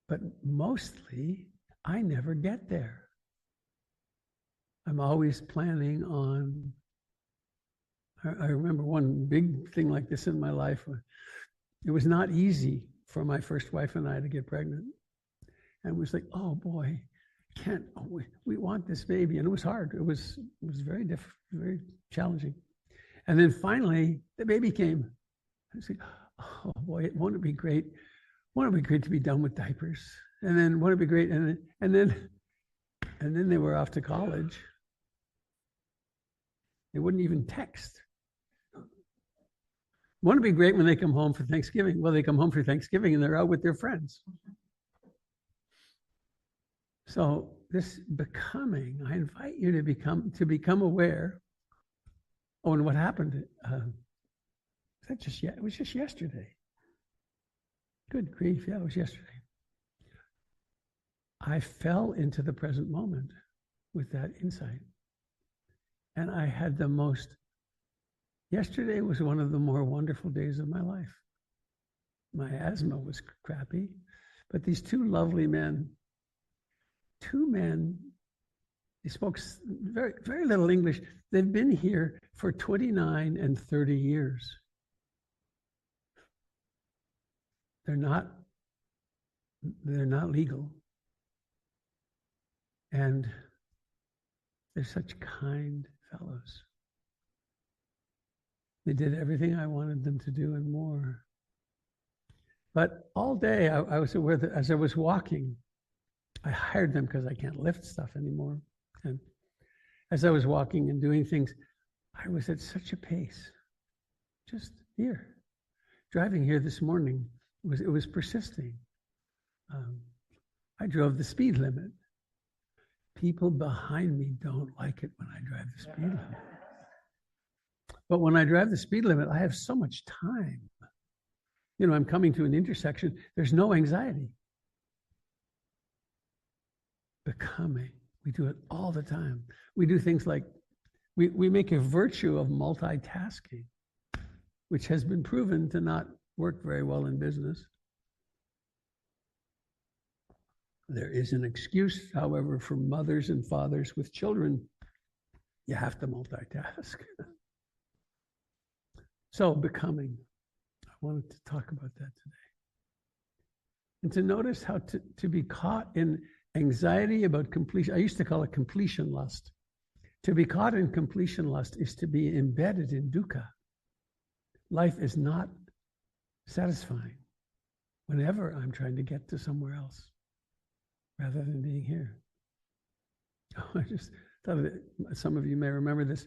But mostly, I never get there. I'm always planning on. I remember one big thing like this in my life. It was not easy for my first wife and I to get pregnant. And it was like, oh boy, can't, oh, we want this baby. And it was hard. It was very difficult, very challenging. And then finally, the baby came. I was like, oh boy, won't it be great? Won't it be great to be done with diapers? And then won't it be great? And then they were off to college. They wouldn't even text. Won't it be great when they come home for Thanksgiving? Well, they come home for Thanksgiving and they're out with their friends. So this becoming, I invite you to become aware. Oh, and what happened? It was just yesterday. Good grief, yeah, it was yesterday. I fell into the present moment with that insight. And I had yesterday was one of the more wonderful days of my life. My asthma was crappy, but these two lovely men, they spoke very, very little English. They've been here for 29 and 30 years. They're not legal. And they're such kind fellows. They did everything I wanted them to do and more. But all day I was aware that as I was walking, I hired them because I can't lift stuff anymore. And as I was walking and doing things, I was at such a pace. Just here. Driving here this morning, it was persisting. I drove the speed limit. People behind me don't like it when I drive the speed limit. But when I drive the speed limit, I have so much time. You know, I'm coming to an intersection. There's no anxiety. Becoming. We do it all the time. We do things like, we make a virtue of multitasking, which has been proven to not work very well in business. There is an excuse, however, for mothers and fathers with children. You have to multitask. So becoming, I wanted to talk about that today. And to notice how to be caught in anxiety about completion. I used to call it completion lust. To be caught in completion lust is to be embedded in dukkha. Life is not satisfying whenever I'm trying to get to somewhere else rather than being here. Oh, I just thought of it. Some of you may remember this.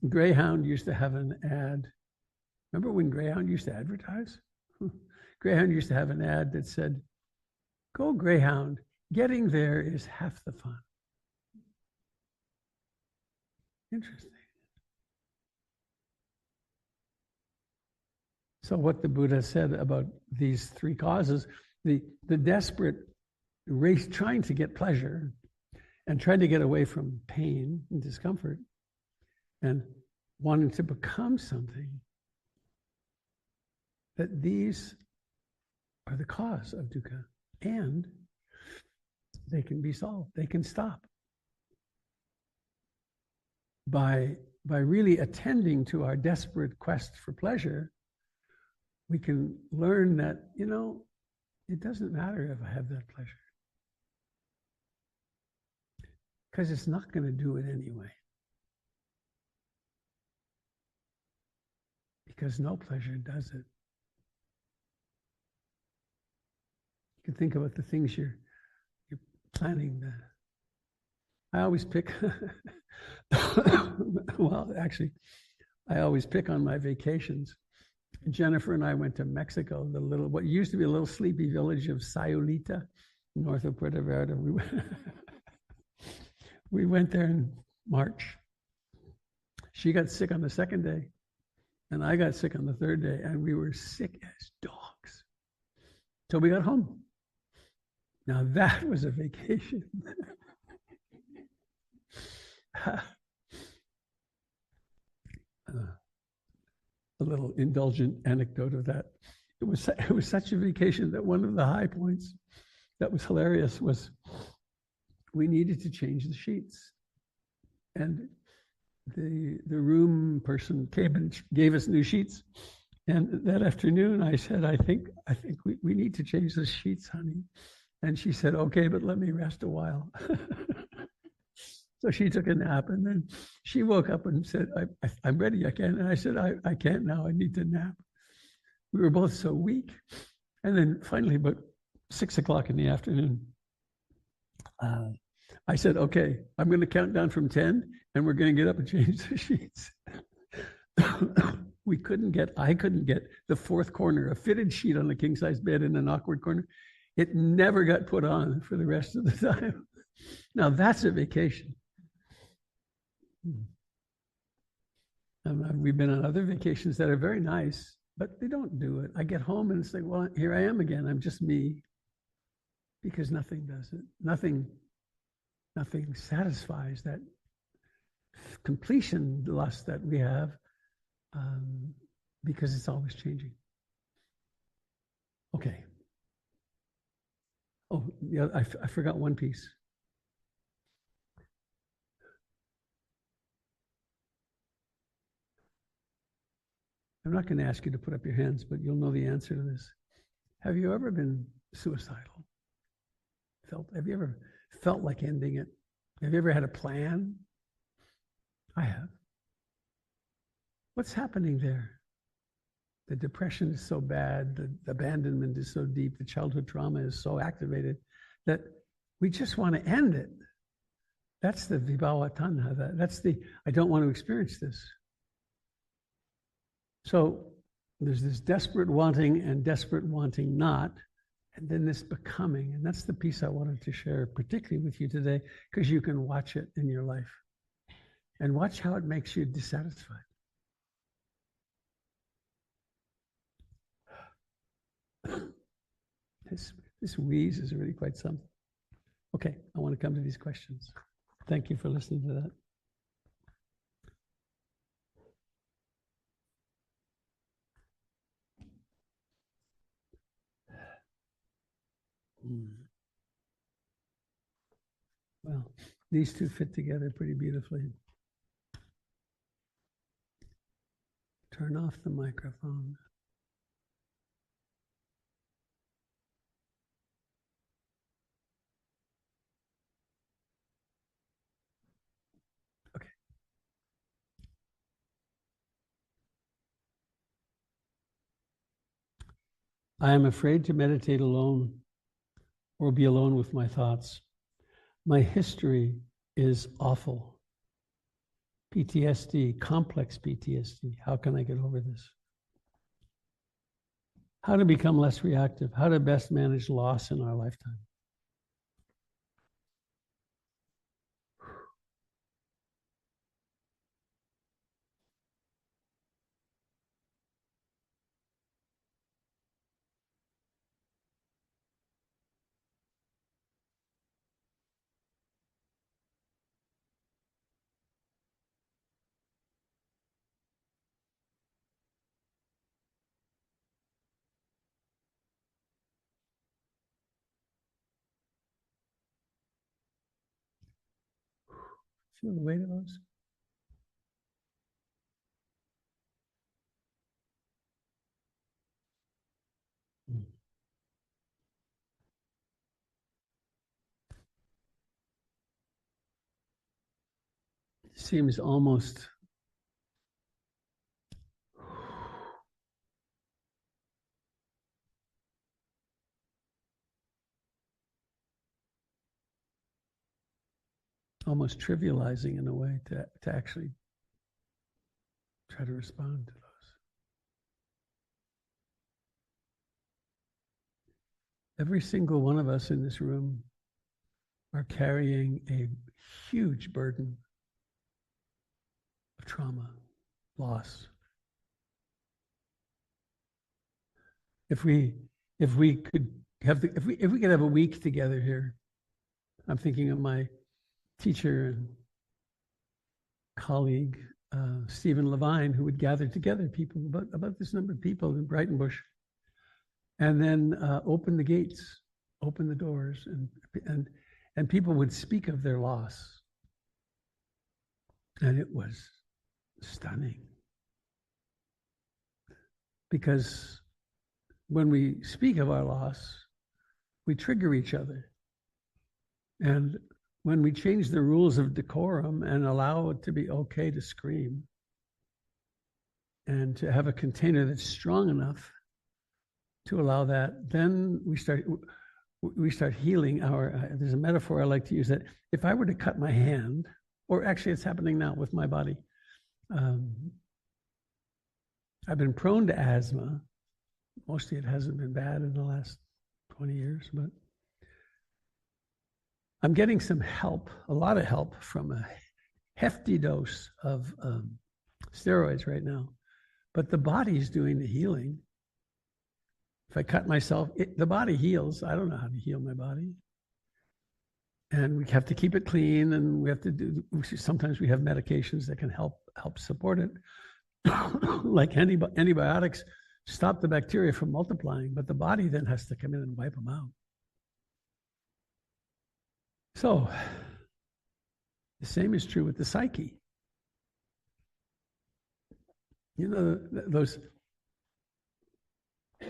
Greyhound used to have an ad. Remember when Greyhound used to advertise? Greyhound used to have an ad that said, "Go Greyhound, getting there is half the fun." Interesting. So what the Buddha said about these three causes, the desperate race trying to get pleasure and trying to get away from pain and discomfort and wanting to become something, that these are the cause of dukkha, and they can be solved. They can stop by really attending to our desperate quest for pleasure. We can learn that, you know, it doesn't matter if I have that pleasure, because it's not going to do it anyway. Because no pleasure does it. You can think about the things you're planning. I always pick, well, actually, I always pick on my vacations. Jennifer and I went to Mexico, what used to be a little sleepy village of Sayulita, north of Puerto Vallarta. We went there in March. She got sick on the second day, and I got sick on the third day, and we were sick as dogs till we got home. Now that was a vacation. a little indulgent anecdote of that. It was such a vacation that one of the high points that was hilarious was we needed to change the sheets. And the room person came and gave us new sheets. And that afternoon I said, I think we need to change the sheets, honey. And she said, okay, but let me rest a while. So she took a nap, and then she woke up and said, I'm ready, I can. And I said, I can't now, I need to nap. We were both so weak. And then finally, about 6 o'clock in the afternoon, I said, okay, I'm going to count down from 10, and we're going to get up and change the sheets. I couldn't get the fourth corner, a fitted sheet on a king-size bed in an awkward corner. It never got put on for the rest of the time. Now that's a vacation. We've been on other vacations that are very nice, but they don't do it. I get home and it's like, well, here I am again. I'm just me, because nothing does it. Nothing satisfies that completion lust that we have, because it's always changing. Okay. Oh, yeah, I forgot one piece. I'm not going to ask you to put up your hands, but you'll know the answer to this. Have you ever been suicidal? Have you ever felt like ending it? Have you ever had a plan? I have. What's happening there? The depression is so bad, the abandonment is so deep, the childhood trauma is so activated that we just want to end it. That's the vibhava tanha. That's the, I don't want to experience this. So there's this desperate wanting and desperate wanting not, and then this becoming. And that's the piece I wanted to share, particularly with you today, because you can watch it in your life and watch how it makes you dissatisfied. This wheeze is really quite something. Okay, I want to come to these questions. Thank you for listening to that. Well, these two fit together pretty beautifully. Turn off the microphone. Okay. I am afraid to meditate alone or be alone with my thoughts. My history is awful. PTSD, complex PTSD. How can I get over this? How to become less reactive? How to best manage loss in our lifetime? Feel the weight of those? Seems almost trivializing in a way to actually try to respond to those. Every single one of us in this room are carrying a huge burden of trauma, loss. If we could have a week together here, I'm thinking of my teacher and colleague, Stephen Levine, who would gather together people, about this number of people in Brighton Bush, and then open the gates, open the doors, and people would speak of their loss. And it was stunning. Because when we speak of our loss, we trigger each other. And when we change the rules of decorum and allow it to be okay to scream and to have a container that's strong enough to allow that, then we start healing our, there's a metaphor I like to use, that if I were to cut my hand, or actually it's happening now with my body, I've been prone to asthma. Mostly it hasn't been bad in the last 20 years, but I'm getting some help, a lot of help, from a hefty dose of steroids right now. But the body's doing the healing. If I cut myself, the body heals. I don't know how to heal my body. And we have to keep it clean, and we have to do, sometimes we have medications that can help support it. Like antibiotics stop the bacteria from multiplying, but the body then has to come in and wipe them out. So the same is true with the psyche. You know,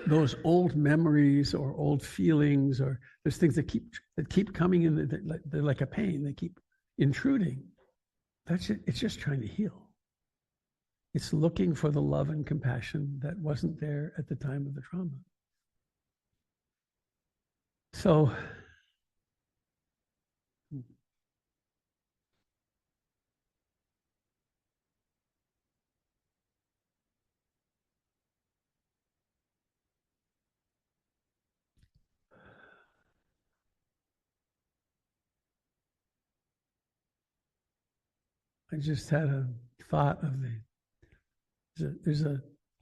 those old memories or old feelings, or there's things that keep coming in, they're like a pain, they keep intruding. That's it. It's just trying to heal. It's looking for the love and compassion that wasn't there at the time of the trauma. So I just had a thought of there's a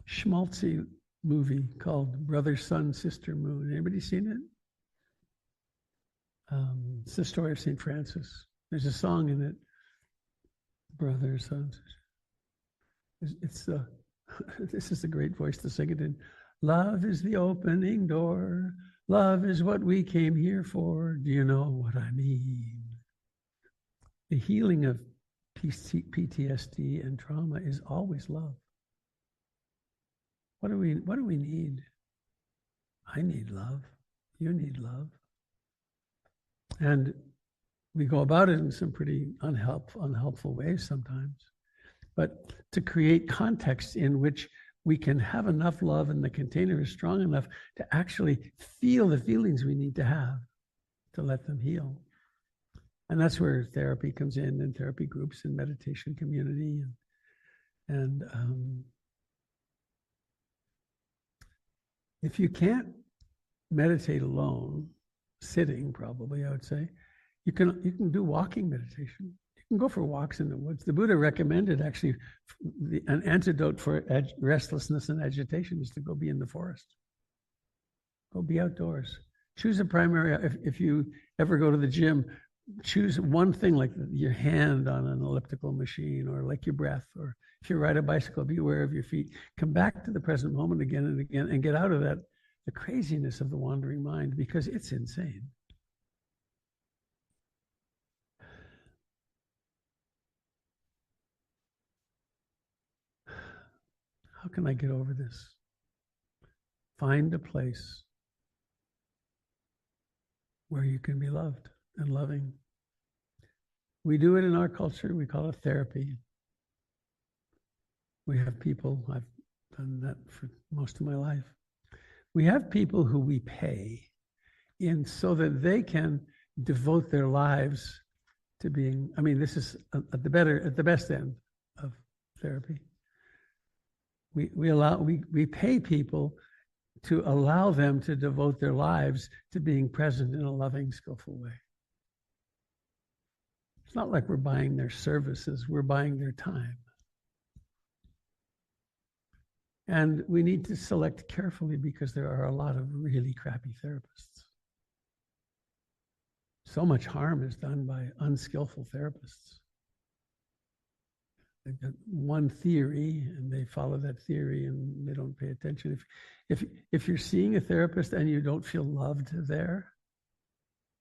schmaltzy movie called Brother, Sun, Sister, Moon. Anybody seen it? It's the story of St. Francis. There's a song in it, Brother, Sun, Sister. It's this is a great voice to sing it in. Love is the opening door. Love is what we came here for. Do you know what I mean? The healing of PTSD and trauma is always love. What do we need? I need love. You need love. And we go about it in some pretty unhelpful ways sometimes. But to create context in which we can have enough love and the container is strong enough to actually feel the feelings we need to have to let them heal. And that's where therapy comes in, and therapy groups and meditation community. And if you can't meditate alone, sitting probably, I would say, you can do walking meditation. You can go for walks in the woods. The Buddha recommended actually an antidote for restlessness and agitation is to go be in the forest. Go be outdoors. Choose a primary, if you ever go to the gym, choose one thing, like your hand on an elliptical machine, or like your breath, or if you ride a bicycle, be aware of your feet. Come back to the present moment again and again, and get out of that, the craziness of the wandering mind, because it's insane. How can I get over this? Find a place where you can be loved and loving. We do it in our culture. We call it therapy. We have people, I've done that for most of my life. We have people who we pay in so that they can devote their lives to being, I mean, this is at the best end of therapy. We pay people to allow them to devote their lives to being present in a loving, skillful way. It's not like we're buying their services, we're buying their time. And we need to select carefully, because there are a lot of really crappy therapists. So much harm is done by unskillful therapists. they've got one theory and they follow that theory and they don't pay attention. If you're seeing a therapist and you don't feel loved there,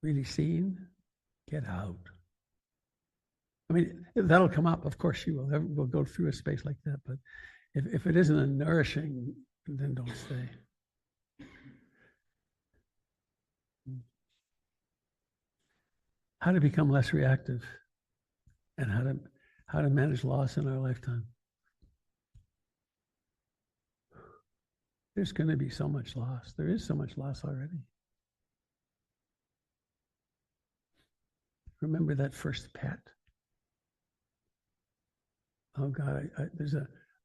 really seen, get out. I mean, that'll come up. Of course you will. We'll go through a space like that. But if it isn't a nourishing, then don't stay. How to become less reactive and how to manage loss in our lifetime. There's going to be so much loss. There is so much loss already. Remember that first pet? Oh God,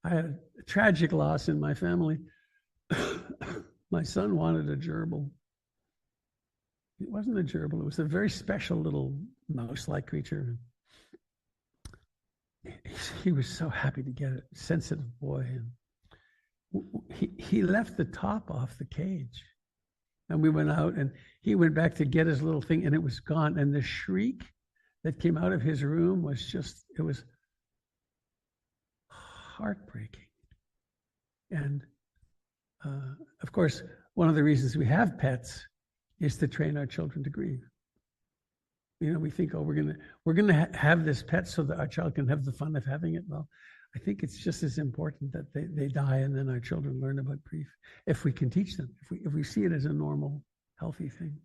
I had a tragic loss in my family. My son wanted a gerbil. It wasn't a gerbil. It was a very special little mouse-like creature. He was so happy to get it. Sensitive boy. And he left the top off the cage. And we went out and he went back to get his little thing and it was gone. And the shriek that came out of his room was just, it was heartbreaking. And of course, one of the reasons we have pets is to train our children to grieve. You know, we think, oh, we're gonna have this pet so that our child can have the fun of having it. Well, I think it's just as important that they die and then our children learn about grief. If we can teach them, if we see it as a normal, healthy thing.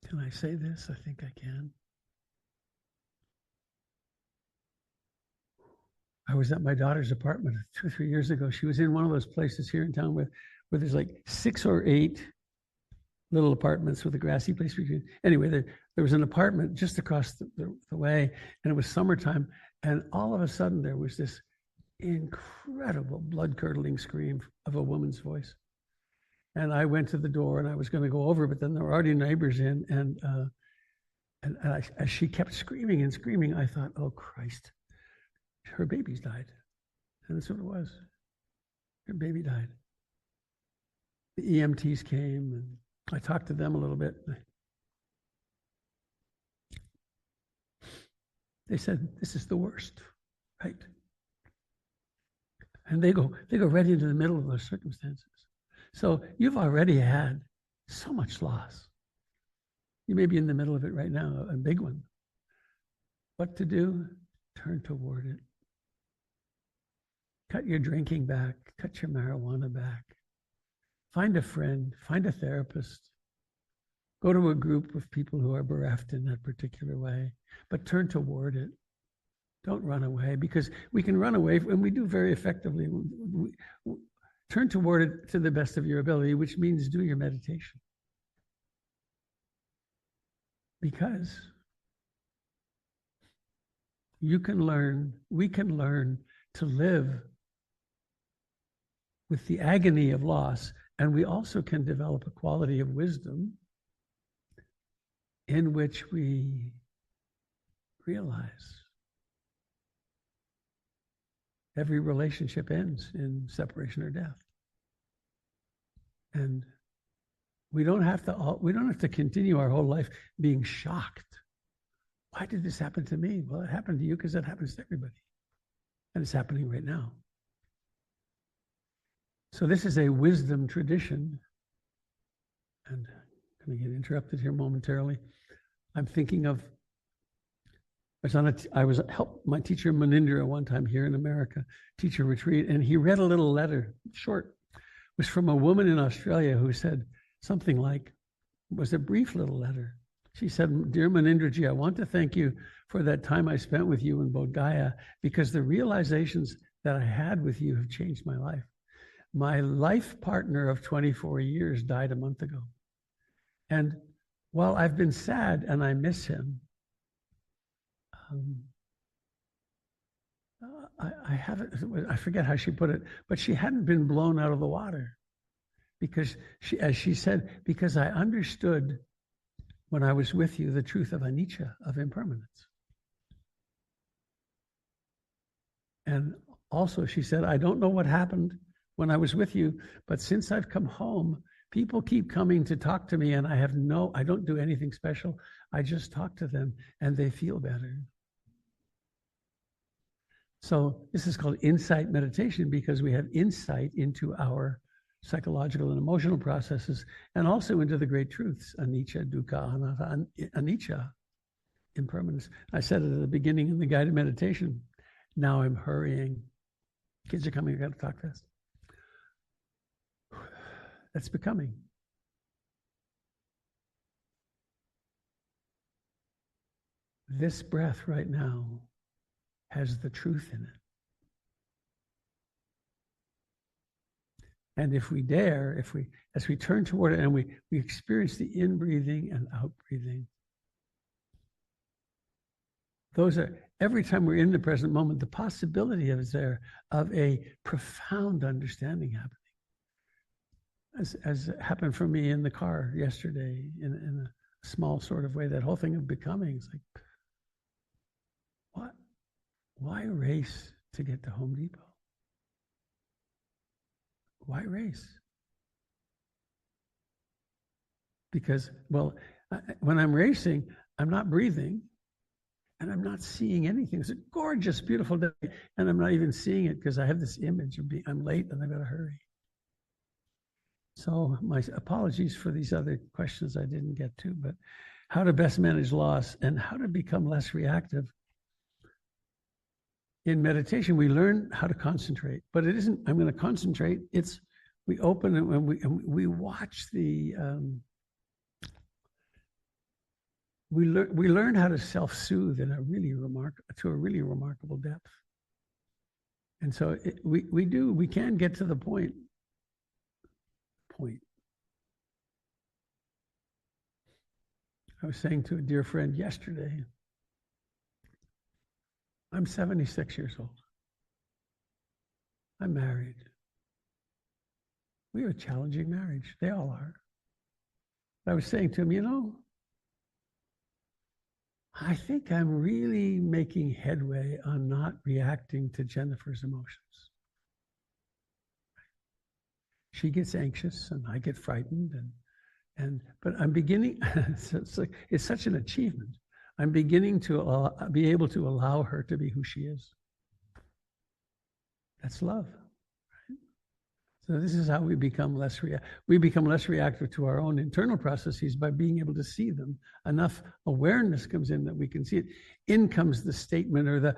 Can I say this? I think I can. I was at my daughter's apartment 2 or 3 years ago. She was in one of those places here in town where there's like 6 or 8 little apartments with a grassy place between. Anyway, there was an apartment just across the way, and it was summertime, and all of a sudden there was this incredible blood-curdling scream of a woman's voice. And I went to the door, and I was going to go over, but then there were already neighbors in, and as she kept screaming and screaming, I thought, oh, Christ, her baby's died. And that's what it was. Her baby died. The EMTs came, and I talked to them a little bit. They said, this is the worst, right? And they go right into the middle of those circumstances. So you've already had so much loss. You may be in the middle of it right now, a big one. What to do? Turn toward it. Cut your drinking back, cut your marijuana back. Find a friend, find a therapist. Go to a group of people who are bereft in that particular way, but turn toward it. Don't run away, because we can run away, and we do very effectively. Turn toward it to the best of your ability, which means do your meditation. Because we can learn to live with the agony of loss, and we also can develop a quality of wisdom in which we realize every relationship ends in separation or death. And we don't have to continue our whole life being shocked. Why did this happen to me? Well, it happened to you because it happens to everybody. And it's happening right now. So this is a wisdom tradition. And I'm going to get interrupted here momentarily. I'm thinking of, I was helped my teacher Munindra one time here in America, teacher retreat, and he read a little letter, short. It was from a woman in Australia who said something like, it was a brief little letter. She said, "Dear Munindraji, I want to thank you for that time I spent with you in Bodh Gaya, because the realizations that I had with you have changed my life. My life partner of 24 years died a month ago. And while I've been sad and I miss him, I forget how she put it, but she hadn't been blown out of the water. Because as she said, because I understood when I was with you the truth of anicca, of impermanence. And also she said, I don't know what happened when I was with you, but since I've come home, people keep coming to talk to me, and I don't do anything special. I just talk to them and they feel better. So this is called insight meditation because we have insight into our psychological and emotional processes and also into the great truths, anicca, dukkha, anatta, anicca, impermanence. I said it at the beginning in the guided meditation. Now I'm hurrying. Kids are coming, I got to talk fast. That's becoming. This breath right now has the truth in it. And if we dare, as we turn toward it and we experience the in-breathing and out-breathing, those are, every time we're in the present moment, the possibility is there of a profound understanding happening. As happened for me in the car yesterday in a small sort of way, that whole thing of becoming, it's like, what? Why race to get to Home Depot? Why race? Because, well, when I'm racing, I'm not breathing and I'm not seeing anything. It's a gorgeous, beautiful day, and I'm not even seeing it because I have this image of I'm late and I've got to hurry. So my apologies for these other questions I didn't get to, but how to best manage loss and how to become less reactive. In meditation, we learn how to concentrate, but it isn't, I'm going to concentrate. It's, we open it and we watch the, we learn how to self-soothe in a really remarkable depth. And so we can get to the point. I was saying to a dear friend yesterday, I'm 76 years old. I'm married. We have a challenging marriage. They all are. I was saying to him, I think I'm really making headway on not reacting to Jennifer's emotions. She gets anxious and I get frightened but I'm beginning, it's such an achievement. I'm beginning to be able to allow her to be who she is. That's love. Right? So this is how we become less reactive to our own internal processes by being able to see them. Enough awareness comes in that we can see it. In comes the statement or the,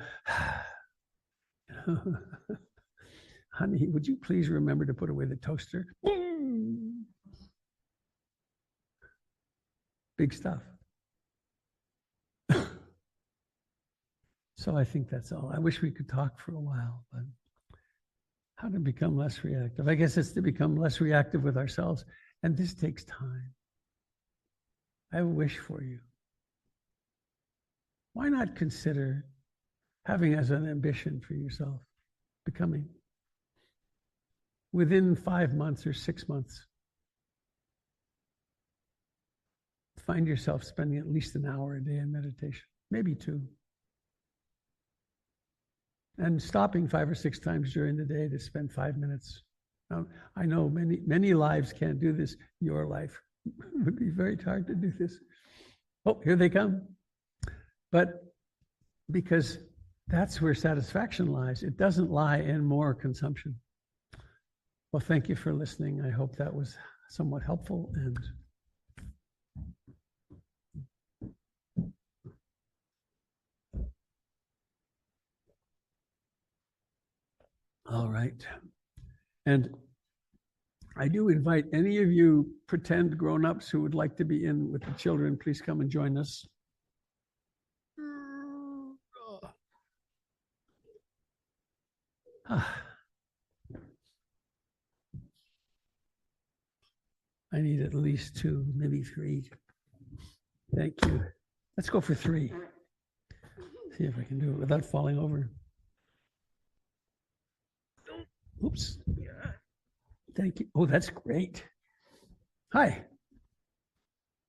honey, would you please remember to put away the toaster? Big stuff. So I think that's all. I wish we could talk for a while, but how to become less reactive? I guess it's to become less reactive with ourselves, and this takes time. I have a wish for you. Why not consider having as an ambition for yourself, becoming within 5 months or 6 months, find yourself spending at least an hour a day in meditation, maybe 2. And stopping 5 or 6 times during the day to spend 5 minutes. I know many lives can't do this. Your life would be very hard to do this. Oh, here they come. But because that's where satisfaction lies. It doesn't lie in more consumption. Well, thank you for listening. I hope that was somewhat helpful. And all right. And I do invite any of you pretend grown-ups who would like to be in with the children, please come and join us. I need at least 2, maybe 3. Thank you. Let's go for 3. See if I can do it without falling over. Oops. Thank you. Oh, that's great. Hi.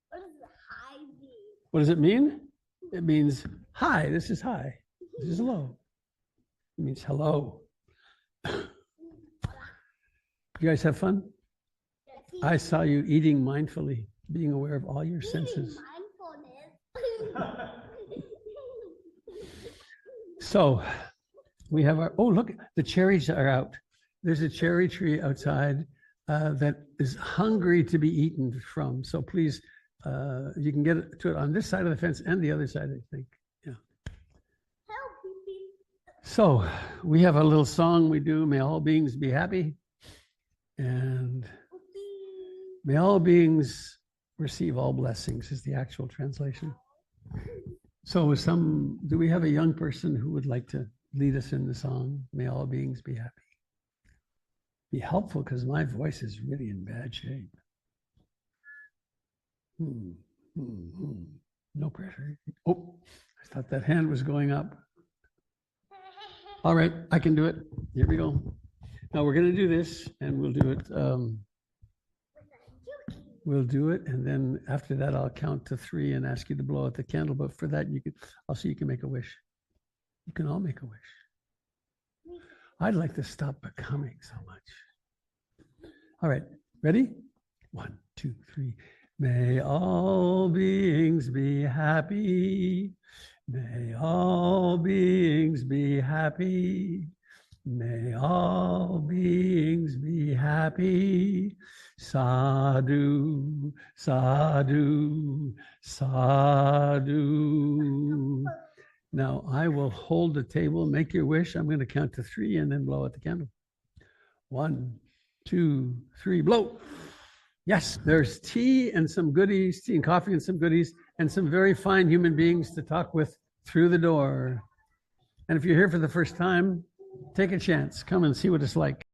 What does the hi mean? What does it mean? It means hi. This is hi. This is hello. It means hello. You guys have fun? I saw you eating mindfully, being aware of all your senses. Mindfulness. So We have our, oh, look, the cherries are out. There's a cherry tree outside that is hungry to be eaten from. So please, you can get to it on this side of the fence and the other side, I think. Yeah. Help me. So we have a little song we do, May All Beings Be Happy. And may all beings receive all blessings is the actual translation. So do we have a young person who would like to lead us in the song, May All Beings Be Happy? Be helpful because my voice is really in bad shape. No pressure. Oh, I thought that hand was going up. All right, I can do it. Here we go. Now we're going to do this and we'll do it. We'll do it, and then after that, I'll count to 3 and ask you to blow out the candle. But for that, I'll see you can make a wish. You can all make a wish. I'd like to stop becoming so much. All right, ready? 1, 2, 3. May all beings be happy. May all beings be happy. May all beings be happy. Sadhu, sadhu, sadhu. Now I will hold the table, make your wish. I'm going to count to 3 and then blow out the candle. 1, 2, 3, blow. Yes, there's tea and some goodies, tea and coffee and some goodies, and some very fine human beings to talk with through the door. And if you're here for the first time, take a chance. Come and see what it's like.